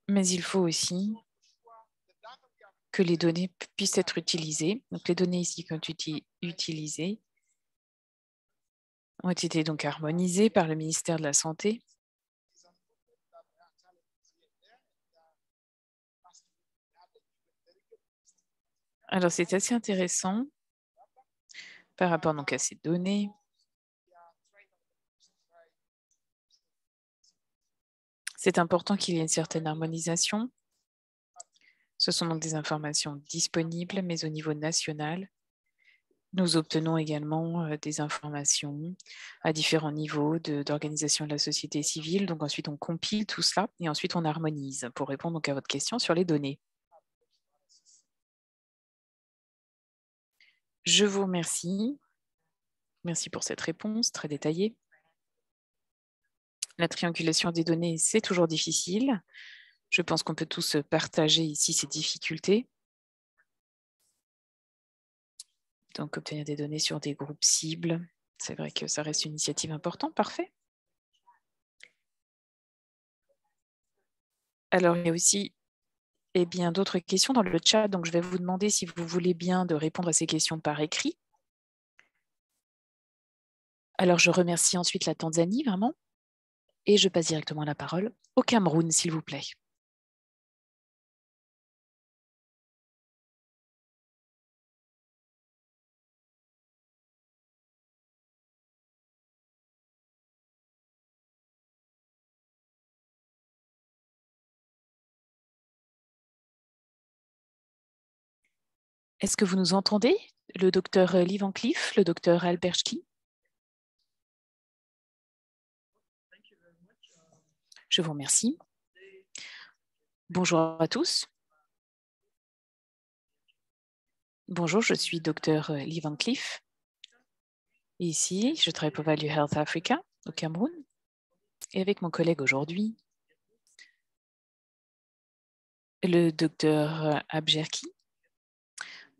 mais il faut aussi que les données puissent être utilisées. Donc, les données ici qui ont été utilisées ont été donc harmonisées par le ministère de la Santé. Alors, c'est assez intéressant par rapport donc à ces données. C'est important qu'il y ait une certaine harmonisation. Ce sont donc des informations disponibles, mais au niveau national. Nous obtenons également des informations à différents niveaux d'organisation de la société civile. Donc ensuite, on compile tout cela et ensuite on harmonise pour répondre donc à votre question sur les données. Je vous remercie. Merci pour cette réponse très détaillée. La triangulation des données, c'est toujours difficile. Je pense qu'on peut tous partager ici ces difficultés. Donc, obtenir des données sur des groupes cibles, c'est vrai que ça reste une initiative importante. Parfait. Alors, il y a aussi d'autres questions dans le chat. Donc, je vais vous demander si vous voulez bien de répondre à ces questions par écrit. Alors, je remercie ensuite la Tanzanie, vraiment. Et je passe directement la parole au Cameroun, s'il vous plaît. Est-ce que vous nous entendez, le docteur Lee Van Cleef, le docteur Albertski? Je vous remercie. Bonjour à tous. Bonjour, je suis docteur Lee Van Cleef. Ici, je travaille pour Value Health Africa au Cameroun. Et avec mon collègue aujourd'hui, le docteur Abjerki,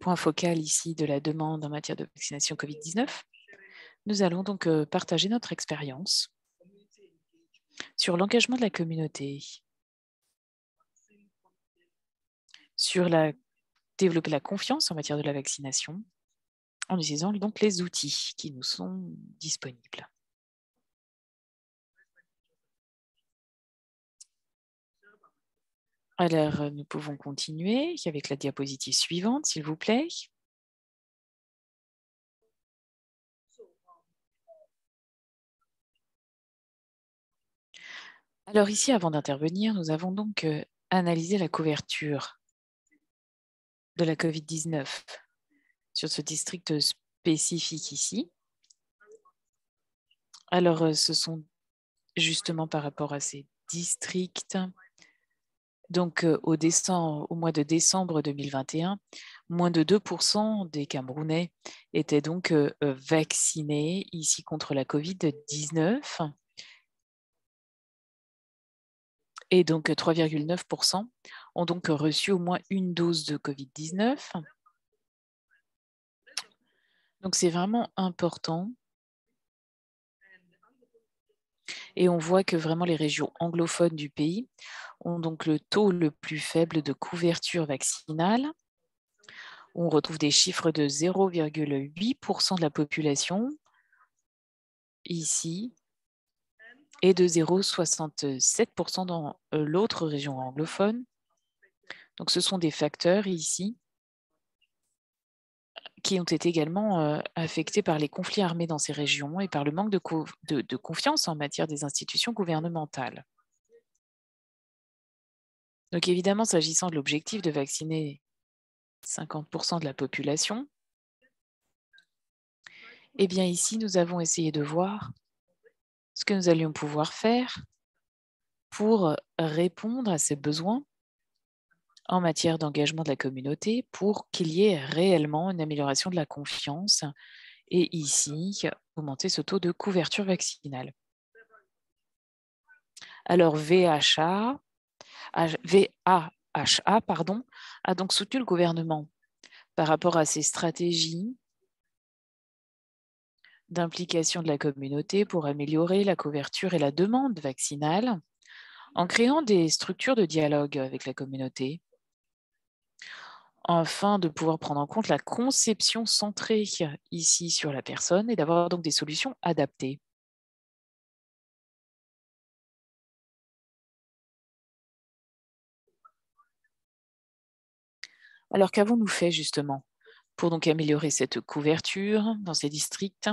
point focal ici de la demande en matière de vaccination Covid-19. Nous allons donc partager notre expérience sur l'engagement de la communauté, sur développer la confiance en matière de la vaccination, en utilisant donc les outils qui nous sont disponibles. Alors, nous pouvons continuer avec la diapositive suivante, s'il vous plaît. Alors ici, avant d'intervenir, nous avons donc analysé la couverture de la COVID-19 sur ce district spécifique ici. Alors, ce sont justement par rapport à ces districts. Donc, au mois de décembre 2021, moins de 2% des Camerounais étaient donc vaccinés ici contre la COVID-19. Et donc, 3,9% ont donc reçu au moins une dose de COVID-19. Donc, c'est vraiment important. Et on voit que vraiment les régions anglophones du pays ont donc le taux le plus faible de couverture vaccinale. On retrouve des chiffres de 0,8% de la population ici et de 0,67% dans l'autre région anglophone. Donc, ce sont des facteurs ici qui ont été également affectés par les conflits armés dans ces régions et par le manque de confiance en matière des institutions gouvernementales. Donc évidemment, s'agissant de l'objectif de vacciner 50% de la population, eh bien ici, nous avons essayé de voir ce que nous allions pouvoir faire pour répondre à ces besoins en matière d'engagement de la communauté pour qu'il y ait réellement une amélioration de la confiance et ici, augmenter ce taux de couverture vaccinale. Alors, VAHA a donc soutenu le gouvernement par rapport à ces stratégies d'implication de la communauté pour améliorer la couverture et la demande vaccinale en créant des structures de dialogue avec la communauté afin de pouvoir prendre en compte la conception centrée ici sur la personne et d'avoir donc des solutions adaptées. Alors, qu'avons-nous fait justement pour donc améliorer cette couverture dans ces districts?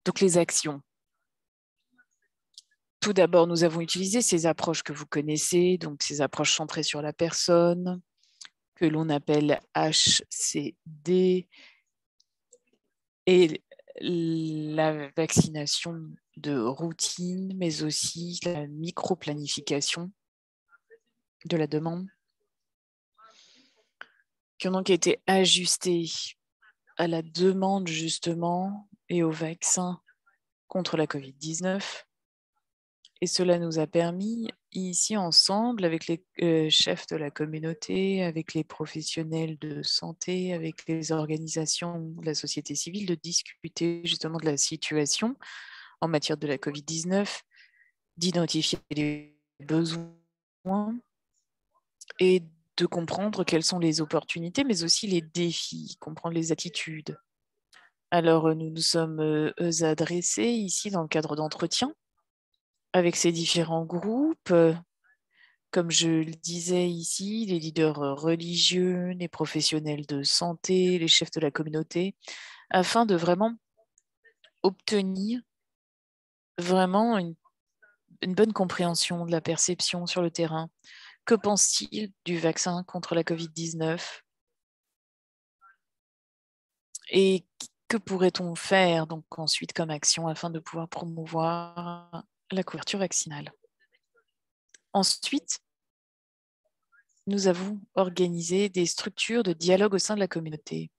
Donc, les actions. Tout d'abord, nous avons utilisé ces approches que vous connaissez, donc ces approches centrées sur la personne, que l'on appelle HCD, et la vaccination de routine, mais aussi la micro-planification de la demande, qui ont donc été ajustées à la demande justement et au vaccin contre la COVID-19. Et cela nous a permis ici ensemble avec les chefs de la communauté, avec les professionnels de santé, avec les organisations de la société civile, de discuter justement de la situation en matière de la COVID-19, d'identifier les besoins et de comprendre quelles sont les opportunités, mais aussi les défis, comprendre les attitudes. Alors, nous nous sommes adressés ici dans le cadre d'entretien avec ces différents groupes. Comme je le disais ici, les leaders religieux, les professionnels de santé, les chefs de la communauté, afin de vraiment obtenir vraiment une bonne compréhension de la perception sur le terrain. Que pense-t-il du vaccin contre la COVID-19 et que pourrait-on faire donc ensuite comme action afin de pouvoir promouvoir la couverture vaccinale? Ensuite, nous avons organisé des structures de dialogue au sein de la communauté.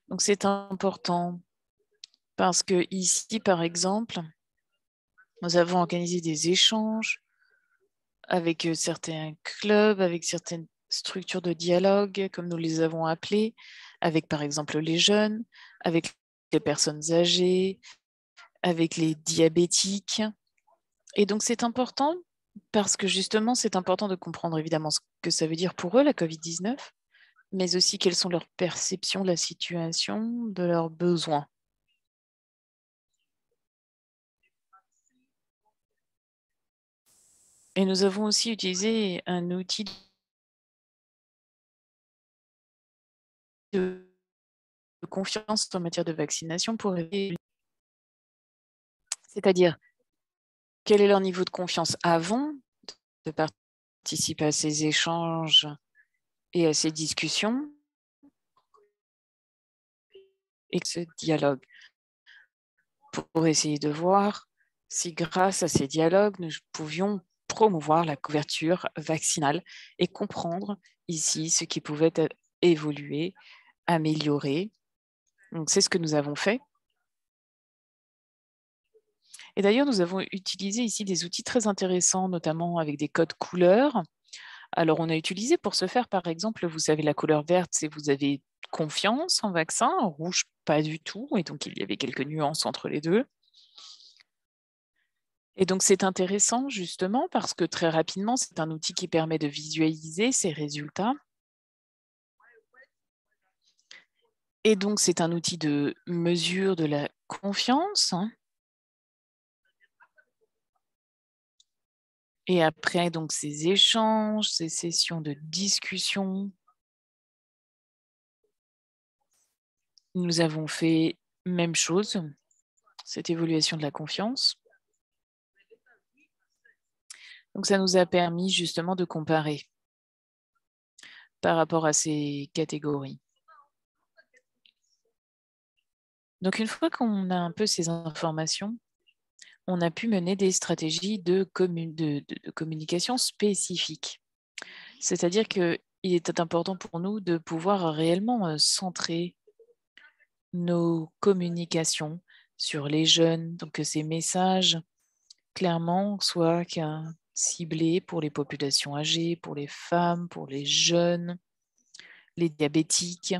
Donc c'est important parce que ici, par exemple, nous avons organisé des échanges avec certains clubs, avec certaines structures de dialogue, comme nous les avons appelées, avec par exemple les jeunes, avec les personnes âgées, avec les diabétiques. Et donc c'est important parce que justement, c'est important de comprendre évidemment ce que ça veut dire pour eux, la COVID-19, mais aussi quelles sont leurs perceptions de la situation, de leurs besoins. Et nous avons aussi utilisé un outil de confiance en matière de vaccination pour aider, c'est-à-dire quel est leur niveau de confiance avant de participer à ces échanges et à ces discussions et ce dialogue, pour essayer de voir si grâce à ces dialogues, nous pouvions promouvoir la couverture vaccinale et comprendre ici ce qui pouvait évoluer, améliorer. Donc c'est ce que nous avons fait. Et d'ailleurs, nous avons utilisé ici des outils très intéressants, notamment avec des codes couleurs. Alors, on a utilisé pour ce faire, par exemple, vous savez, la couleur verte, c'est vous avez confiance en vaccin, rouge, pas du tout. Et donc, il y avait quelques nuances entre les deux. Et donc, c'est intéressant justement parce que très rapidement, c'est un outil qui permet de visualiser ces résultats. Et donc, c'est un outil de mesure de la confiance. Et après, donc, ces échanges, ces sessions de discussion, nous avons fait même chose, cette évaluation de la confiance. Donc, ça nous a permis justement de comparer par rapport à ces catégories. Donc, une fois qu'on a un peu ces informations, on a pu mener des stratégies de communication spécifiques. C'est-à-dire qu'il était important pour nous de pouvoir réellement centrer nos communications sur les jeunes, donc que ces messages, clairement, soient ciblés pour les populations âgées, pour les femmes, pour les jeunes, les diabétiques.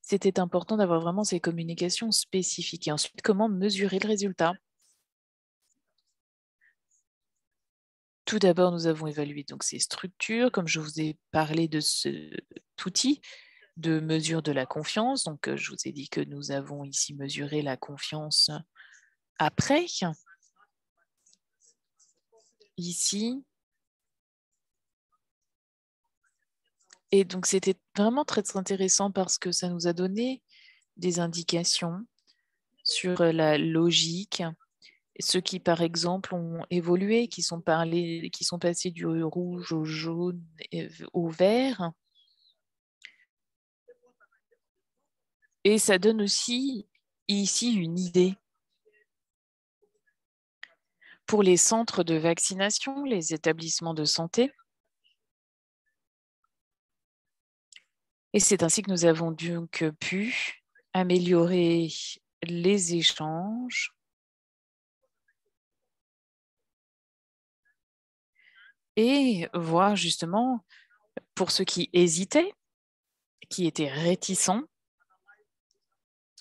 C'était important d'avoir vraiment ces communications spécifiques. Et ensuite, comment mesurer le résultat? Tout d'abord, nous avons évalué donc ces structures, comme je vous ai parlé de cet outil de mesure de la confiance. Donc, je vous ai dit que nous avons ici mesuré la confiance après. Ici. Et donc, c'était vraiment très intéressant parce que ça nous a donné des indications sur la logique. Ceux qui, par exemple, ont évolué, qui sont passés du rouge au jaune et au vert. Et ça donne aussi ici une idée pour les centres de vaccination, les établissements de santé. Et c'est ainsi que nous avons donc pu améliorer les échanges et voir justement, pour ceux qui hésitaient, qui étaient réticents,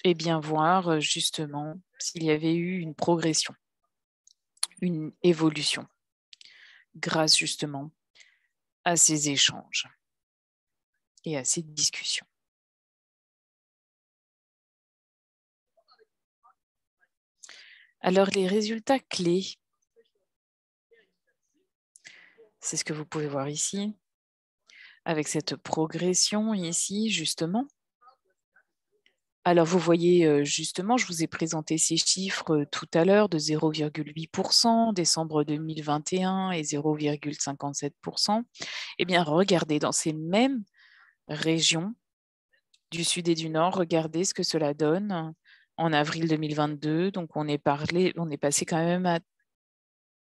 et bien voir justement s'il y avait eu une progression, une évolution, grâce justement à ces échanges et à ces discussions. Alors, les résultats clés, c'est ce que vous pouvez voir ici, avec cette progression ici, justement. Alors, vous voyez, justement, je vous ai présenté ces chiffres tout à l'heure de 0,8%, décembre 2021 et 0,57%. Eh bien, regardez, dans ces mêmes régions du Sud et du Nord, regardez ce que cela donne en avril 2022. Donc, on est passé quand même à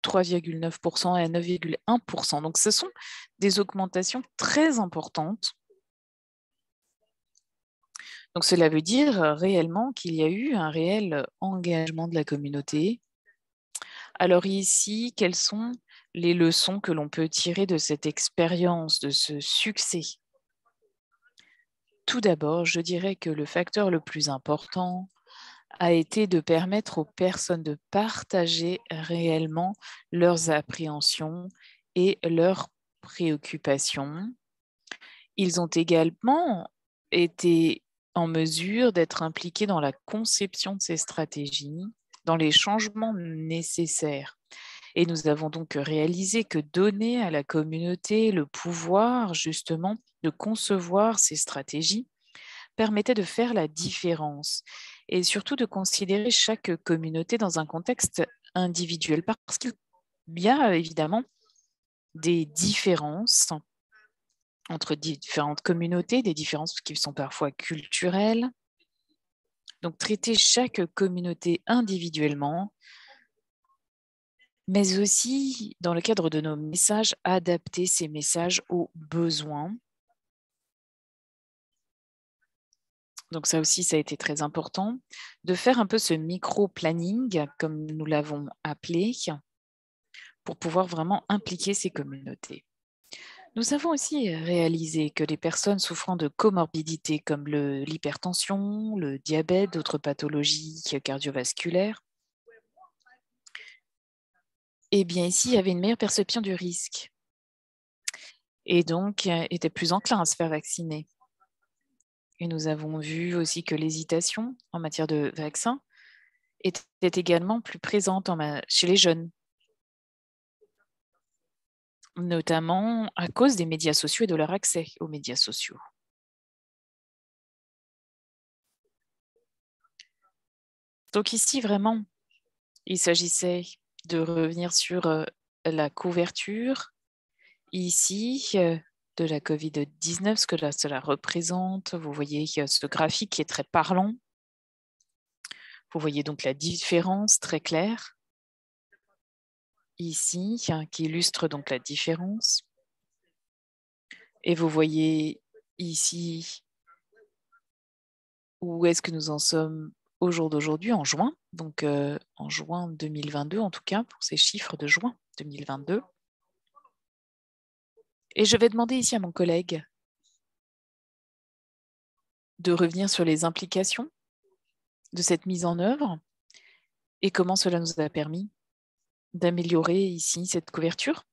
3,9% et à 9,1%. Donc, ce sont des augmentations très importantes. Donc, cela veut dire réellement qu'il y a eu un réel engagement de la communauté. Alors ici, quelles sont les leçons que l'on peut tirer de cette expérience, de ce succès? Tout d'abord, je dirais que le facteur le plus important a été de permettre aux personnes de partager réellement leurs appréhensions et leurs préoccupations. Ils ont également été en mesure d'être impliqués dans la conception de ces stratégies, dans les changements nécessaires. Et nous avons donc réalisé que donner à la communauté le pouvoir justement de concevoir ces stratégies permettait de faire la différence et surtout de considérer chaque communauté dans un contexte individuel parce qu'il y a évidemment des différences entre différentes communautés, des différences qui sont parfois culturelles. Donc, traiter chaque communauté individuellement, mais aussi, dans le cadre de nos messages, adapter ces messages aux besoins. Donc ça aussi, ça a été très important, de faire un peu ce micro-planning, comme nous l'avons appelé, pour pouvoir vraiment impliquer ces communautés. Nous avons aussi réalisé que les personnes souffrant de comorbidités comme l'hypertension, le diabète, d'autres pathologies cardiovasculaires, eh bien ici, il y avait une meilleure perception du risque et donc étaient plus enclins à se faire vacciner. Et nous avons vu aussi que l'hésitation en matière de vaccin était également plus présente chez les jeunes, notamment à cause des médias sociaux et de leur accès aux médias sociaux. Donc ici, vraiment, il s'agissait de revenir sur la couverture, ici, de la COVID-19, ce que cela représente. Vous voyez ce graphique qui est très parlant. Vous voyez donc la différence très claire ici, qui illustre donc la différence. Et vous voyez ici où est-ce que nous en sommes au jour d'aujourd'hui, en juin, donc en juin 2022 en tout cas, pour ces chiffres de juin 2022. Et je vais demander ici à mon collègue de revenir sur les implications de cette mise en œuvre et comment cela nous a permis d'améliorer ici cette couverture.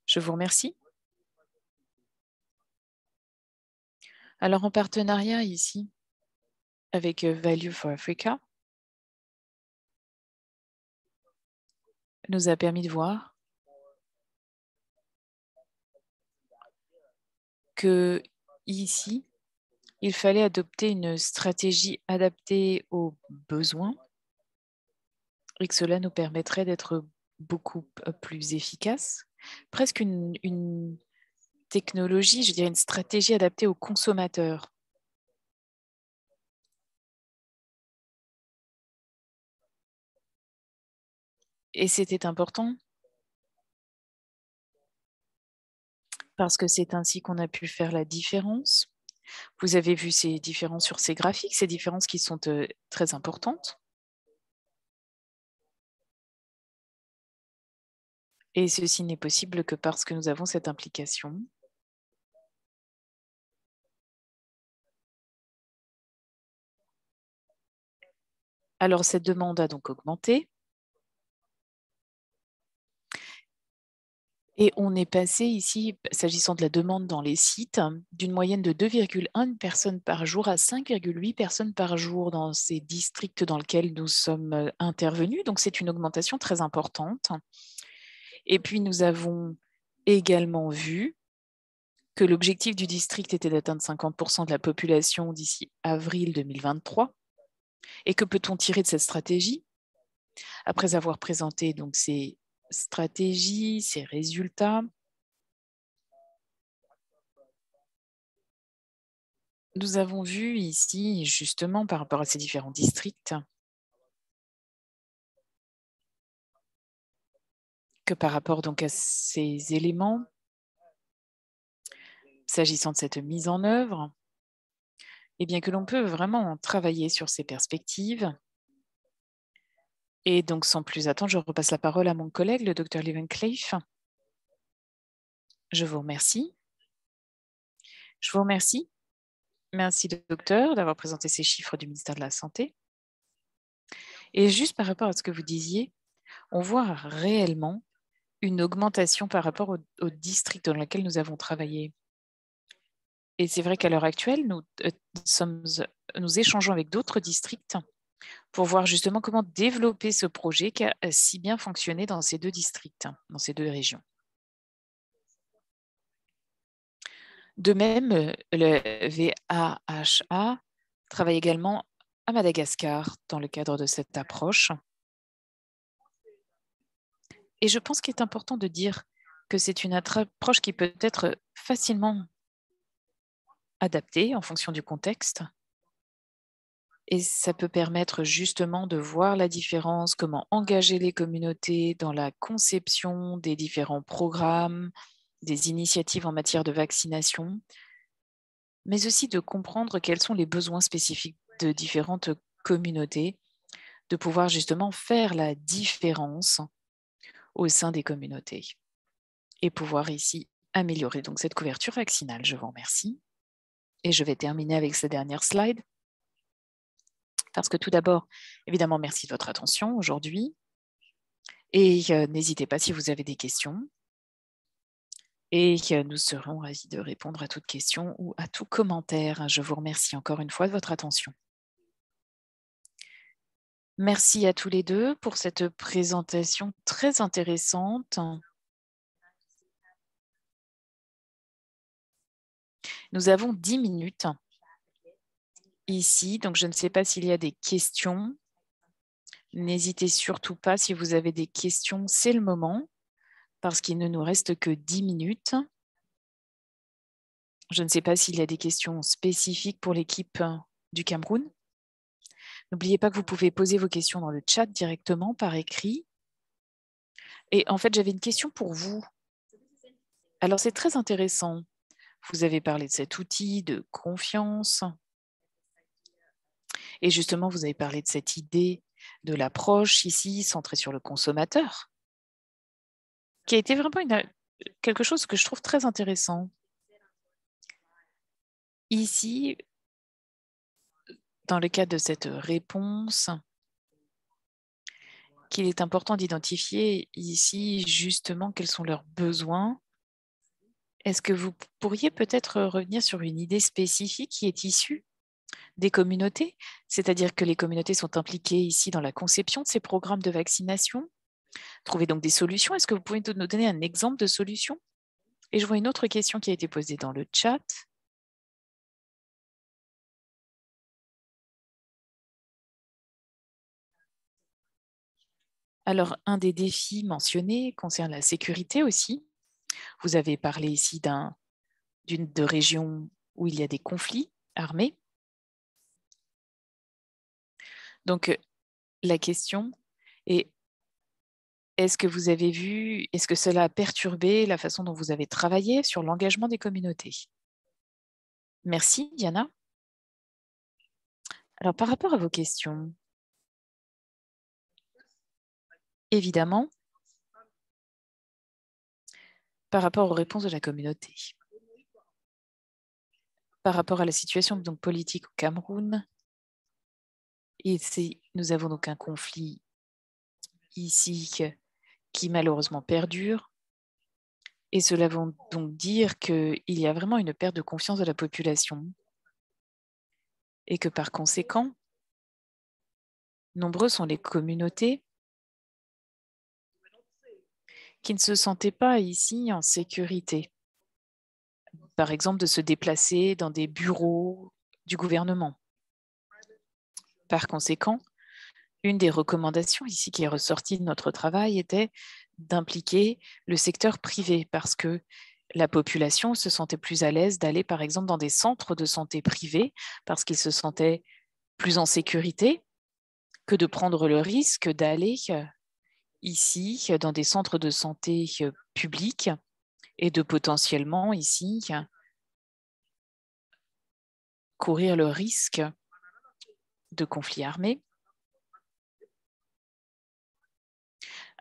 Je vous remercie. Alors, en partenariat ici avec Value for Africa, nous a permis de voir que ici, il fallait adopter une stratégie adaptée aux besoins et que cela nous permettrait d'être beaucoup plus efficaces. Presque une technologie, je dirais une stratégie adaptée aux consommateurs. Et c'était important parce que c'est ainsi qu'on a pu faire la différence Vous avez vu ces différences sur ces graphiques, ces différences qui sont très importantes. Et ceci n'est possible que parce que nous avons cette implication. Alors, cette demande a donc augmenté. Et on est passé ici, s'agissant de la demande dans les sites, d'une moyenne de 2,1 personnes par jour à 5,8 personnes par jour dans ces districts dans lesquels nous sommes intervenus. Donc, c'est une augmentation très importante. Et puis, nous avons également vu que l'objectif du district était d'atteindre 50% de la population d'ici avril 2023. Et que peut-on tirer de cette stratégie? Après avoir présenté donc ces stratégies, ces résultats, nous avons vu ici, justement, par rapport à ces différents districts, que par rapport donc à ces éléments, s'agissant de cette mise en œuvre, eh bien que l'on peut vraiment travailler sur ces perspectives. Et donc, sans plus attendre, je repasse la parole à mon collègue, le Dr Levencliffe. Je vous remercie. Je vous remercie. Merci, docteur, d'avoir présenté ces chiffres du ministère de la Santé. Et juste par rapport à ce que vous disiez, on voit réellement une augmentation par rapport au district dans lequel nous avons travaillé. Et c'est vrai qu'à l'heure actuelle, nous échangeons avec d'autres districts pour voir justement comment développer ce projet qui a si bien fonctionné dans ces deux districts, dans ces deux régions. De même, le VAHA travaille également à Madagascar dans le cadre de cette approche. Et je pense qu'il est important de dire que c'est une approche qui peut être facilement adaptée en fonction du contexte. Et ça peut permettre justement de voir la différence, comment engager les communautés dans la conception des différents programmes, des initiatives en matière de vaccination, mais aussi de comprendre quels sont les besoins spécifiques de différentes communautés, de pouvoir justement faire la différence au sein des communautés et pouvoir ici améliorer donc cette couverture vaccinale. Je vous remercie. Et je vais terminer avec cette dernière slide. Parce que tout d'abord, évidemment, merci de votre attention aujourd'hui. Et n'hésitez pas si vous avez des questions. Et nous serons ravis de répondre à toute question ou à tout commentaire. Je vous remercie encore une fois de votre attention. Merci à tous les deux pour cette présentation très intéressante. Nous avons 10 minutes ici, donc je ne sais pas s'il y a des questions. N'hésitez surtout pas si vous avez des questions, c'est le moment, parce qu'il ne nous reste que 10 minutes. Je ne sais pas s'il y a des questions spécifiques pour l'équipe du Cameroun. N'oubliez pas que vous pouvez poser vos questions dans le chat directement par écrit. Et en fait, j'avais une question pour vous. Alors, c'est très intéressant. Vous avez parlé de cet outil de confiance. Et justement, vous avez parlé de cette idée de l'approche ici centrée sur le consommateur, qui a été vraiment quelque chose que je trouve très intéressant. Ici, dans le cadre de cette réponse, qu'il est important d'identifier ici justement quels sont leurs besoins. Est-ce que vous pourriez peut-être revenir sur une idée spécifique qui est issue des communautés, c'est-à-dire que les communautés sont impliquées ici dans la conception de ces programmes de vaccination, trouver donc des solutions. Est-ce que vous pouvez nous donner un exemple de solution? Et je vois une autre question qui a été posée dans le chat. Alors, un des défis mentionnés concerne la sécurité aussi. Vous avez parlé ici d'une région où il y a des conflits armés. Donc, la question est, est-ce que vous avez vu, est-ce que cela a perturbé la façon dont vous avez travaillé sur l'engagement des communautés? Merci, Diana. Alors, par rapport à vos questions, évidemment, par rapport aux réponses de la communauté, par rapport à la situation donc, politique au Cameroun, nous avons donc un conflit ici qui malheureusement perdure. Et cela veut donc dire qu'il y a vraiment une perte de confiance de la population et que par conséquent, nombreuses sont les communautés qui ne se sentaient pas ici en sécurité. Par exemple, de se déplacer dans des bureaux du gouvernement. Par conséquent, une des recommandations ici qui est ressortie de notre travail était d'impliquer le secteur privé parce que la population se sentait plus à l'aise d'aller, par exemple, dans des centres de santé privés parce qu'ils se sentaient plus en sécurité que de prendre le risque d'aller ici dans des centres de santé publics et de potentiellement ici courir le risque de conflits armés.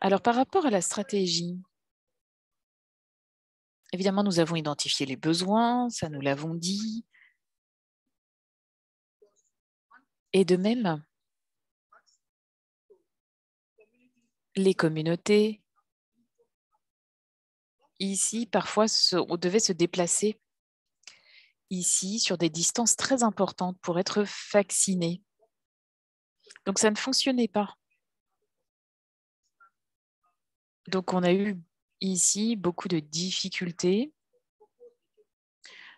Alors, par rapport à la stratégie, évidemment, nous avons identifié les besoins, ça nous l'avons dit. Et de même, les communautés, ici, parfois, on devait se déplacer ici sur des distances très importantes pour être vaccinés. Donc, ça ne fonctionnait pas. Donc, on a eu ici beaucoup de difficultés.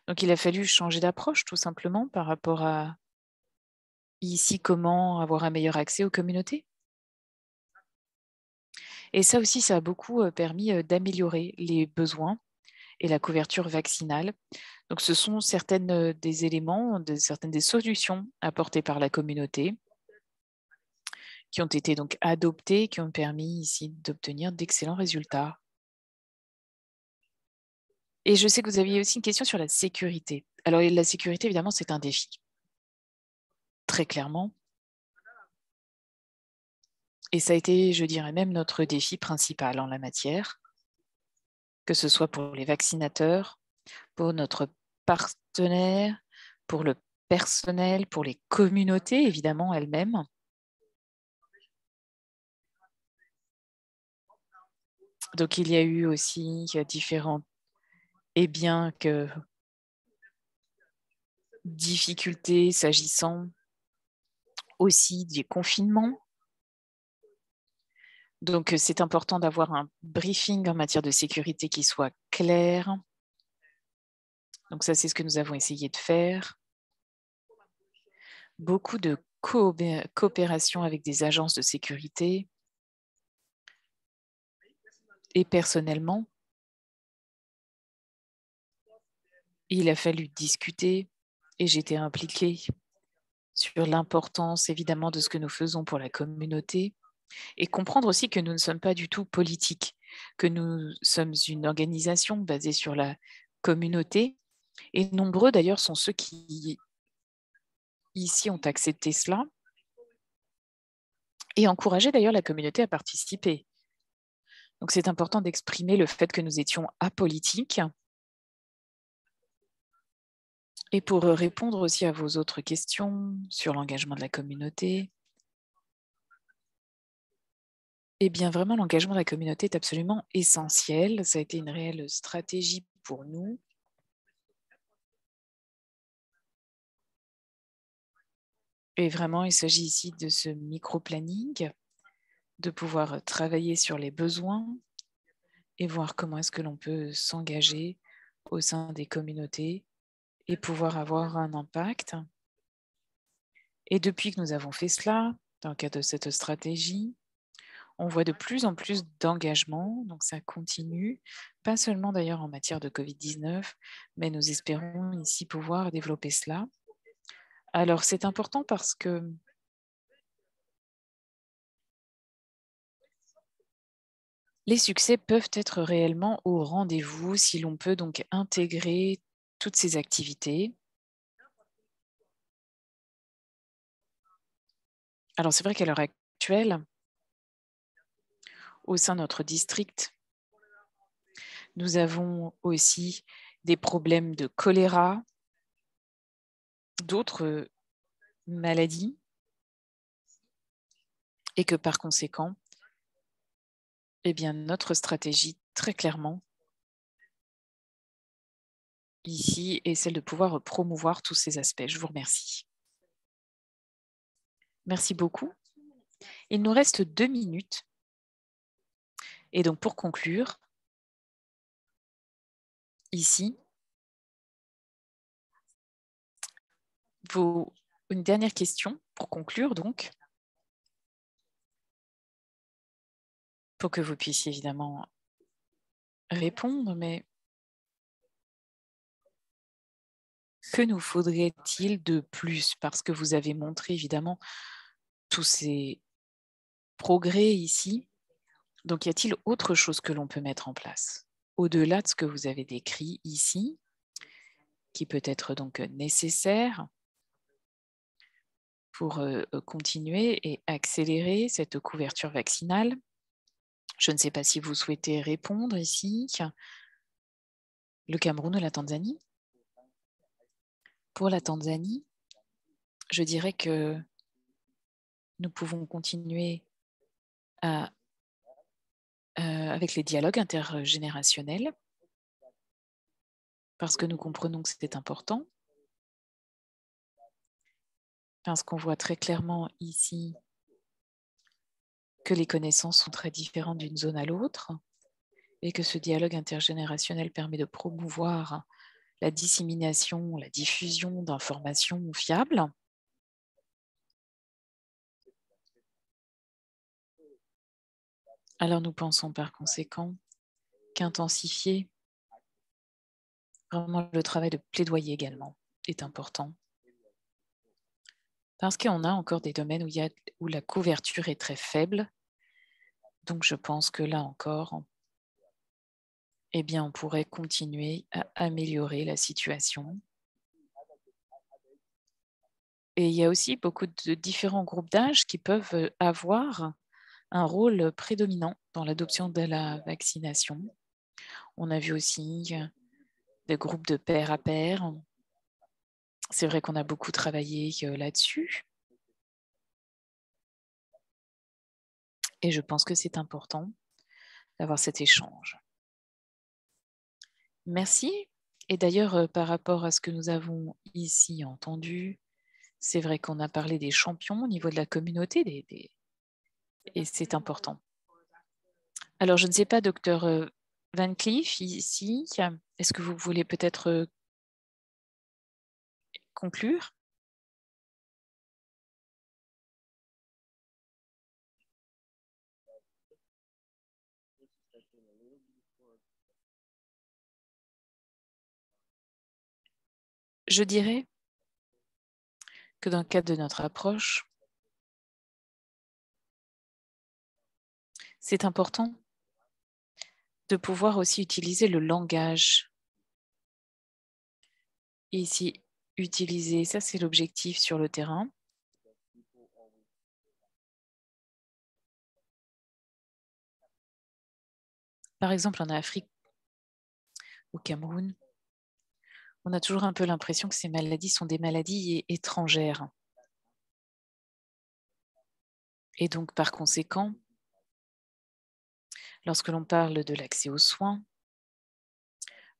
Donc, il a fallu changer d'approche tout simplement par rapport à ici comment avoir un meilleur accès aux communautés. Et ça aussi, ça a beaucoup permis d'améliorer les besoins et la couverture vaccinale. Donc, ce sont certaines des éléments, certaines des solutions apportées par la communauté qui ont été donc adoptées, qui ont permis ici d'obtenir d'excellents résultats. Et je sais que vous aviez aussi une question sur la sécurité. Alors, la sécurité, évidemment, c'est un défi. Très clairement. Et ça a été, je dirais même, notre défi principal en la matière, que ce soit pour les vaccinateurs, pour notre partenaire, pour le personnel, pour les communautés, évidemment, elles-mêmes. Donc, il y a eu aussi différentes, et bien que difficultés s'agissant aussi des confinements. Donc, c'est important d'avoir un briefing en matière de sécurité qui soit clair. Donc, ça, c'est ce que nous avons essayé de faire. Beaucoup de coopération avec des agences de sécurité. Et personnellement, il a fallu discuter et j'étais impliquée sur l'importance, évidemment, de ce que nous faisons pour la communauté et comprendre aussi que nous ne sommes pas du tout politiques, que nous sommes une organisation basée sur la communauté. Et nombreux, d'ailleurs, sont ceux qui, ici, ont accepté cela et encouragé, d'ailleurs, la communauté à participer. Donc, c'est important d'exprimer le fait que nous étions apolitiques. Et pour répondre aussi à vos autres questions sur l'engagement de la communauté, eh bien, vraiment, l'engagement de la communauté est absolument essentiel. Ça a été une réelle stratégie pour nous. Et vraiment, il s'agit ici de ce micro-planning, de pouvoir travailler sur les besoins et voir comment est-ce que l'on peut s'engager au sein des communautés et pouvoir avoir un impact. Et depuis que nous avons fait cela, dans le cadre de cette stratégie, on voit de plus en plus d'engagement, donc ça continue, pas seulement d'ailleurs en matière de Covid-19, mais nous espérons ici pouvoir développer cela. Alors c'est important parce que les succès peuvent être réellement au rendez-vous si l'on peut donc intégrer toutes ces activités Alors, c'est vrai qu'à l'heure actuelle, au sein de notre district, nous avons aussi des problèmes de choléra, d'autres maladies, et que par conséquent, eh bien, notre stratégie, très clairement, ici, est celle de pouvoir promouvoir tous ces aspects. Je vous remercie. Merci beaucoup. Il nous reste 2 minutes. Et donc, pour conclure, ici, une dernière question pour conclure, donc, pour que vous puissiez évidemment répondre, mais que nous faudrait-il de plus? Parce que vous avez montré évidemment tous ces progrès ici. Donc, y a-t-il autre chose que l'on peut mettre en place au-delà de ce que vous avez décrit ici, qui peut être donc nécessaire pour continuer et accélérer cette couverture vaccinale? Je ne sais pas si vous souhaitez répondre ici. Le Cameroun ou la Tanzanie? Pour la Tanzanie, je dirais que nous pouvons continuer avec les dialogues intergénérationnels, parce que nous comprenons que c'était important, parce qu'on voit très clairement ici que les connaissances sont très différentes d'une zone à l'autre, et que ce dialogue intergénérationnel permet de promouvoir la dissémination, la diffusion d'informations fiables. Alors nous pensons par conséquent qu'intensifier vraiment le travail de plaidoyer également est important. Parce qu'on a encore des domaines où la couverture est très faible. Donc je pense que là encore, eh bien, on pourrait continuer à améliorer la situation. Et il y a aussi beaucoup de différents groupes d'âge qui peuvent avoir un rôle prédominant dans l'adoption de la vaccination. On a vu aussi des groupes de pair à pair. C'est vrai qu'on a beaucoup travaillé là-dessus. Et je pense que c'est important d'avoir cet échange. Merci. Et d'ailleurs, par rapport à ce que nous avons ici entendu, c'est vrai qu'on a parlé des champions au niveau de la communauté, et c'est important. Alors, je ne sais pas, docteur Van Cleef, ici, est-ce que vous voulez peut-être conclure? Je dirais que dans le cadre de notre approche, c'est important de pouvoir aussi utiliser le langage. Et ici, utiliser, ça c'est l'objectif sur le terrain. Par exemple, en Afrique, au Cameroun, on a toujours un peu l'impression que ces maladies sont des maladies étrangères. Et donc, par conséquent, lorsque l'on parle de l'accès aux soins,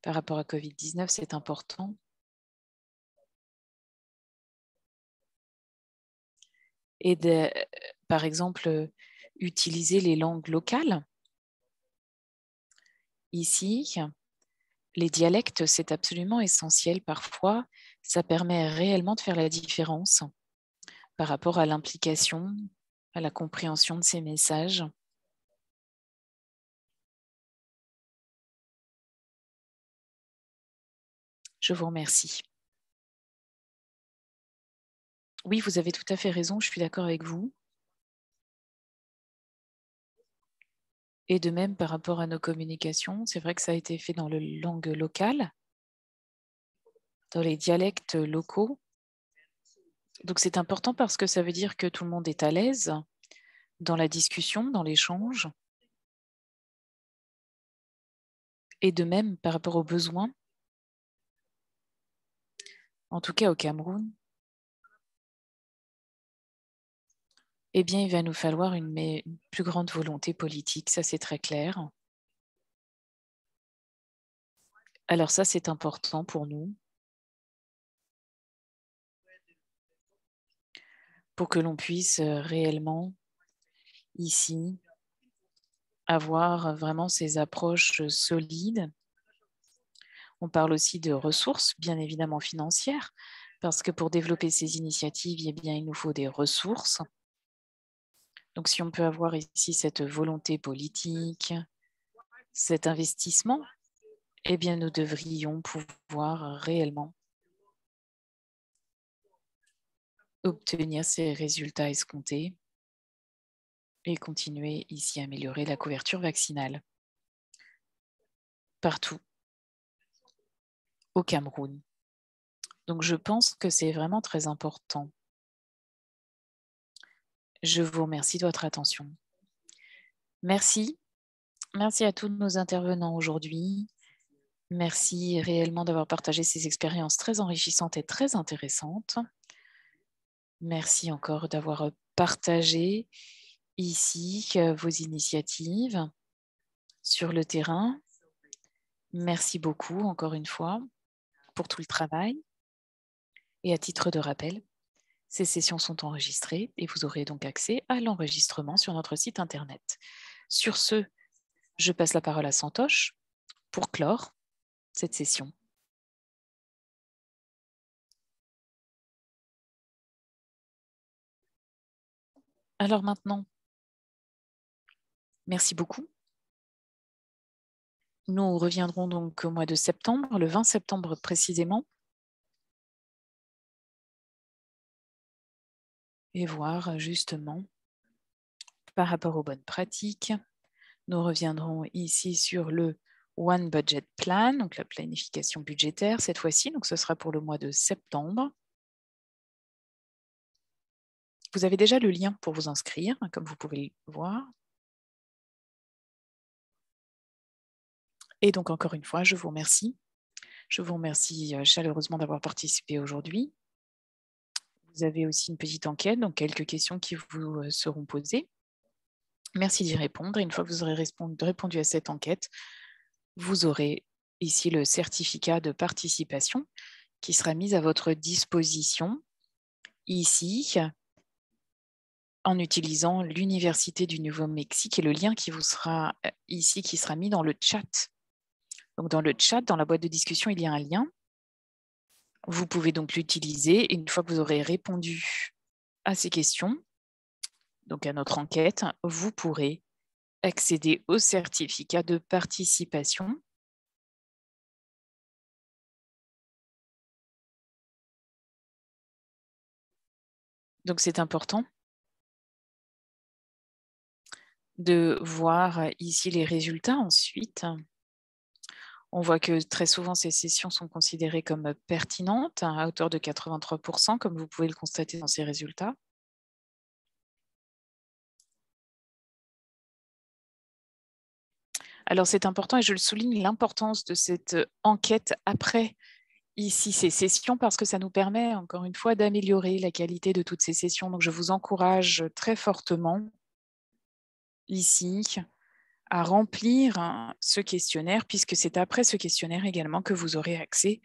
par rapport à Covid-19, c'est important et de, par exemple, utiliser les langues locales. Ici, les dialectes, c'est absolument essentiel. Parfois, ça permet réellement de faire la différence par rapport à l'implication, à la compréhension de ces messages. Je vous remercie. Oui, vous avez tout à fait raison, je suis d'accord avec vous. Et de même, par rapport à nos communications, c'est vrai que ça a été fait dans la langue locale, dans les dialectes locaux. Donc, c'est important parce que ça veut dire que tout le monde est à l'aise dans la discussion, dans l'échange. Et de même, par rapport aux besoins, en tout cas au Cameroun, eh bien, il va nous falloir une plus grande volonté politique, ça c'est très clair. Alors ça, c'est important pour nous, pour que l'on puisse réellement, ici, avoir vraiment ces approches solides. On parle aussi de ressources, bien évidemment financières, parce que pour développer ces initiatives, eh bien, il nous faut des ressources. Donc, si on peut avoir ici cette volonté politique, cet investissement, eh bien, nous devrions pouvoir réellement obtenir ces résultats escomptés et continuer ici à améliorer la couverture vaccinale partout au Cameroun. Donc, je pense que c'est vraiment très important. Je vous remercie de votre attention. Merci. Merci à tous nos intervenants aujourd'hui. Merci réellement d'avoir partagé ces expériences très enrichissantes et très intéressantes. Merci encore d'avoir partagé ici vos initiatives sur le terrain. Merci beaucoup encore une fois pour tout le travail. Et à titre de rappel, ces sessions sont enregistrées et vous aurez donc accès à l'enregistrement sur notre site internet. Sur ce, je passe la parole à Santosh pour clore cette session. Alors maintenant, merci beaucoup. Nous reviendrons donc au mois de septembre, le 20 septembre précisément, et voir justement par rapport aux bonnes pratiques. Nous reviendrons ici sur le One Budget Plan, donc la planification budgétaire cette fois-ci, donc ce sera pour le mois de septembre. Vous avez déjà le lien pour vous inscrire, comme vous pouvez le voir. Et donc, encore une fois, je vous remercie. Je vous remercie chaleureusement d'avoir participé aujourd'hui. Vous avez aussi une petite enquête, donc quelques questions qui vous seront posées. Merci d'y répondre. Et une fois que vous aurez répondu à cette enquête, vous aurez ici le certificat de participation qui sera mis à votre disposition ici en utilisant l'Université du Nouveau-Mexique et le lien qui vous sera ici, qui sera mis dans le chat. Donc, dans le chat, dans la boîte de discussion, il y a un lien. Vous pouvez donc l'utiliser et une fois que vous aurez répondu à ces questions, donc à notre enquête, vous pourrez accéder au certificat de participation. Donc, c'est important de voir ici les résultats ensuite. On voit que très souvent, ces sessions sont considérées comme pertinentes à hauteur de 83%, comme vous pouvez le constater dans ces résultats. Alors, c'est important et je le souligne, l'importance de cette enquête après ici ces sessions parce que ça nous permet, encore une fois, d'améliorer la qualité de toutes ces sessions. Donc, je vous encourage très fortement ici à remplir ce questionnaire puisque c'est après ce questionnaire également que vous aurez accès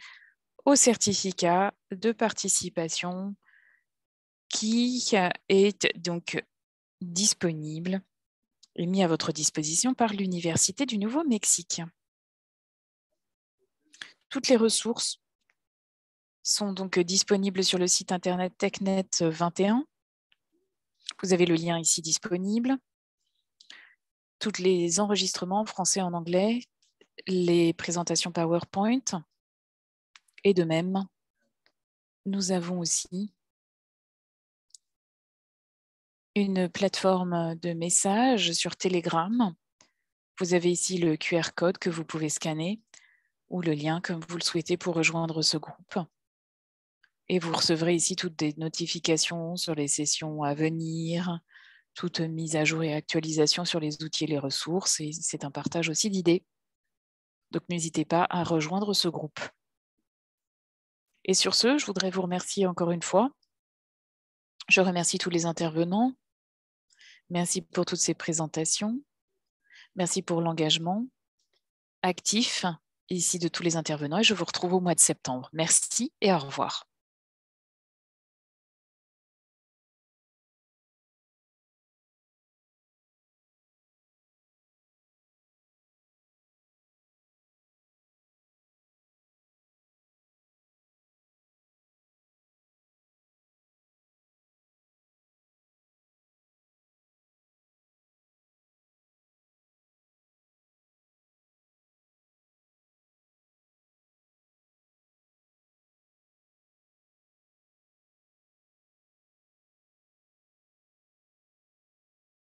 au certificat de participation qui est donc disponible et mis à votre disposition par l'Université du Nouveau-Mexique. Toutes les ressources sont donc disponibles sur le site internet TechNet 21. Vous avez le lien ici disponible. Tous les enregistrements en français et en anglais, les présentations PowerPoint. Et de même, nous avons aussi une plateforme de messages sur Telegram. Vous avez ici le QR code que vous pouvez scanner ou le lien comme vous le souhaitez pour rejoindre ce groupe. Et vous recevrez ici toutes des notifications sur les sessions à venir, toute mise à jour et actualisation sur les outils et les ressources. Et c'est un partage aussi d'idées. Donc, n'hésitez pas à rejoindre ce groupe. Et sur ce, je voudrais vous remercier encore une fois. Je remercie tous les intervenants. Merci pour toutes ces présentations. Merci pour l'engagement actif ici de tous les intervenants et je vous retrouve au mois de septembre. Merci et au revoir.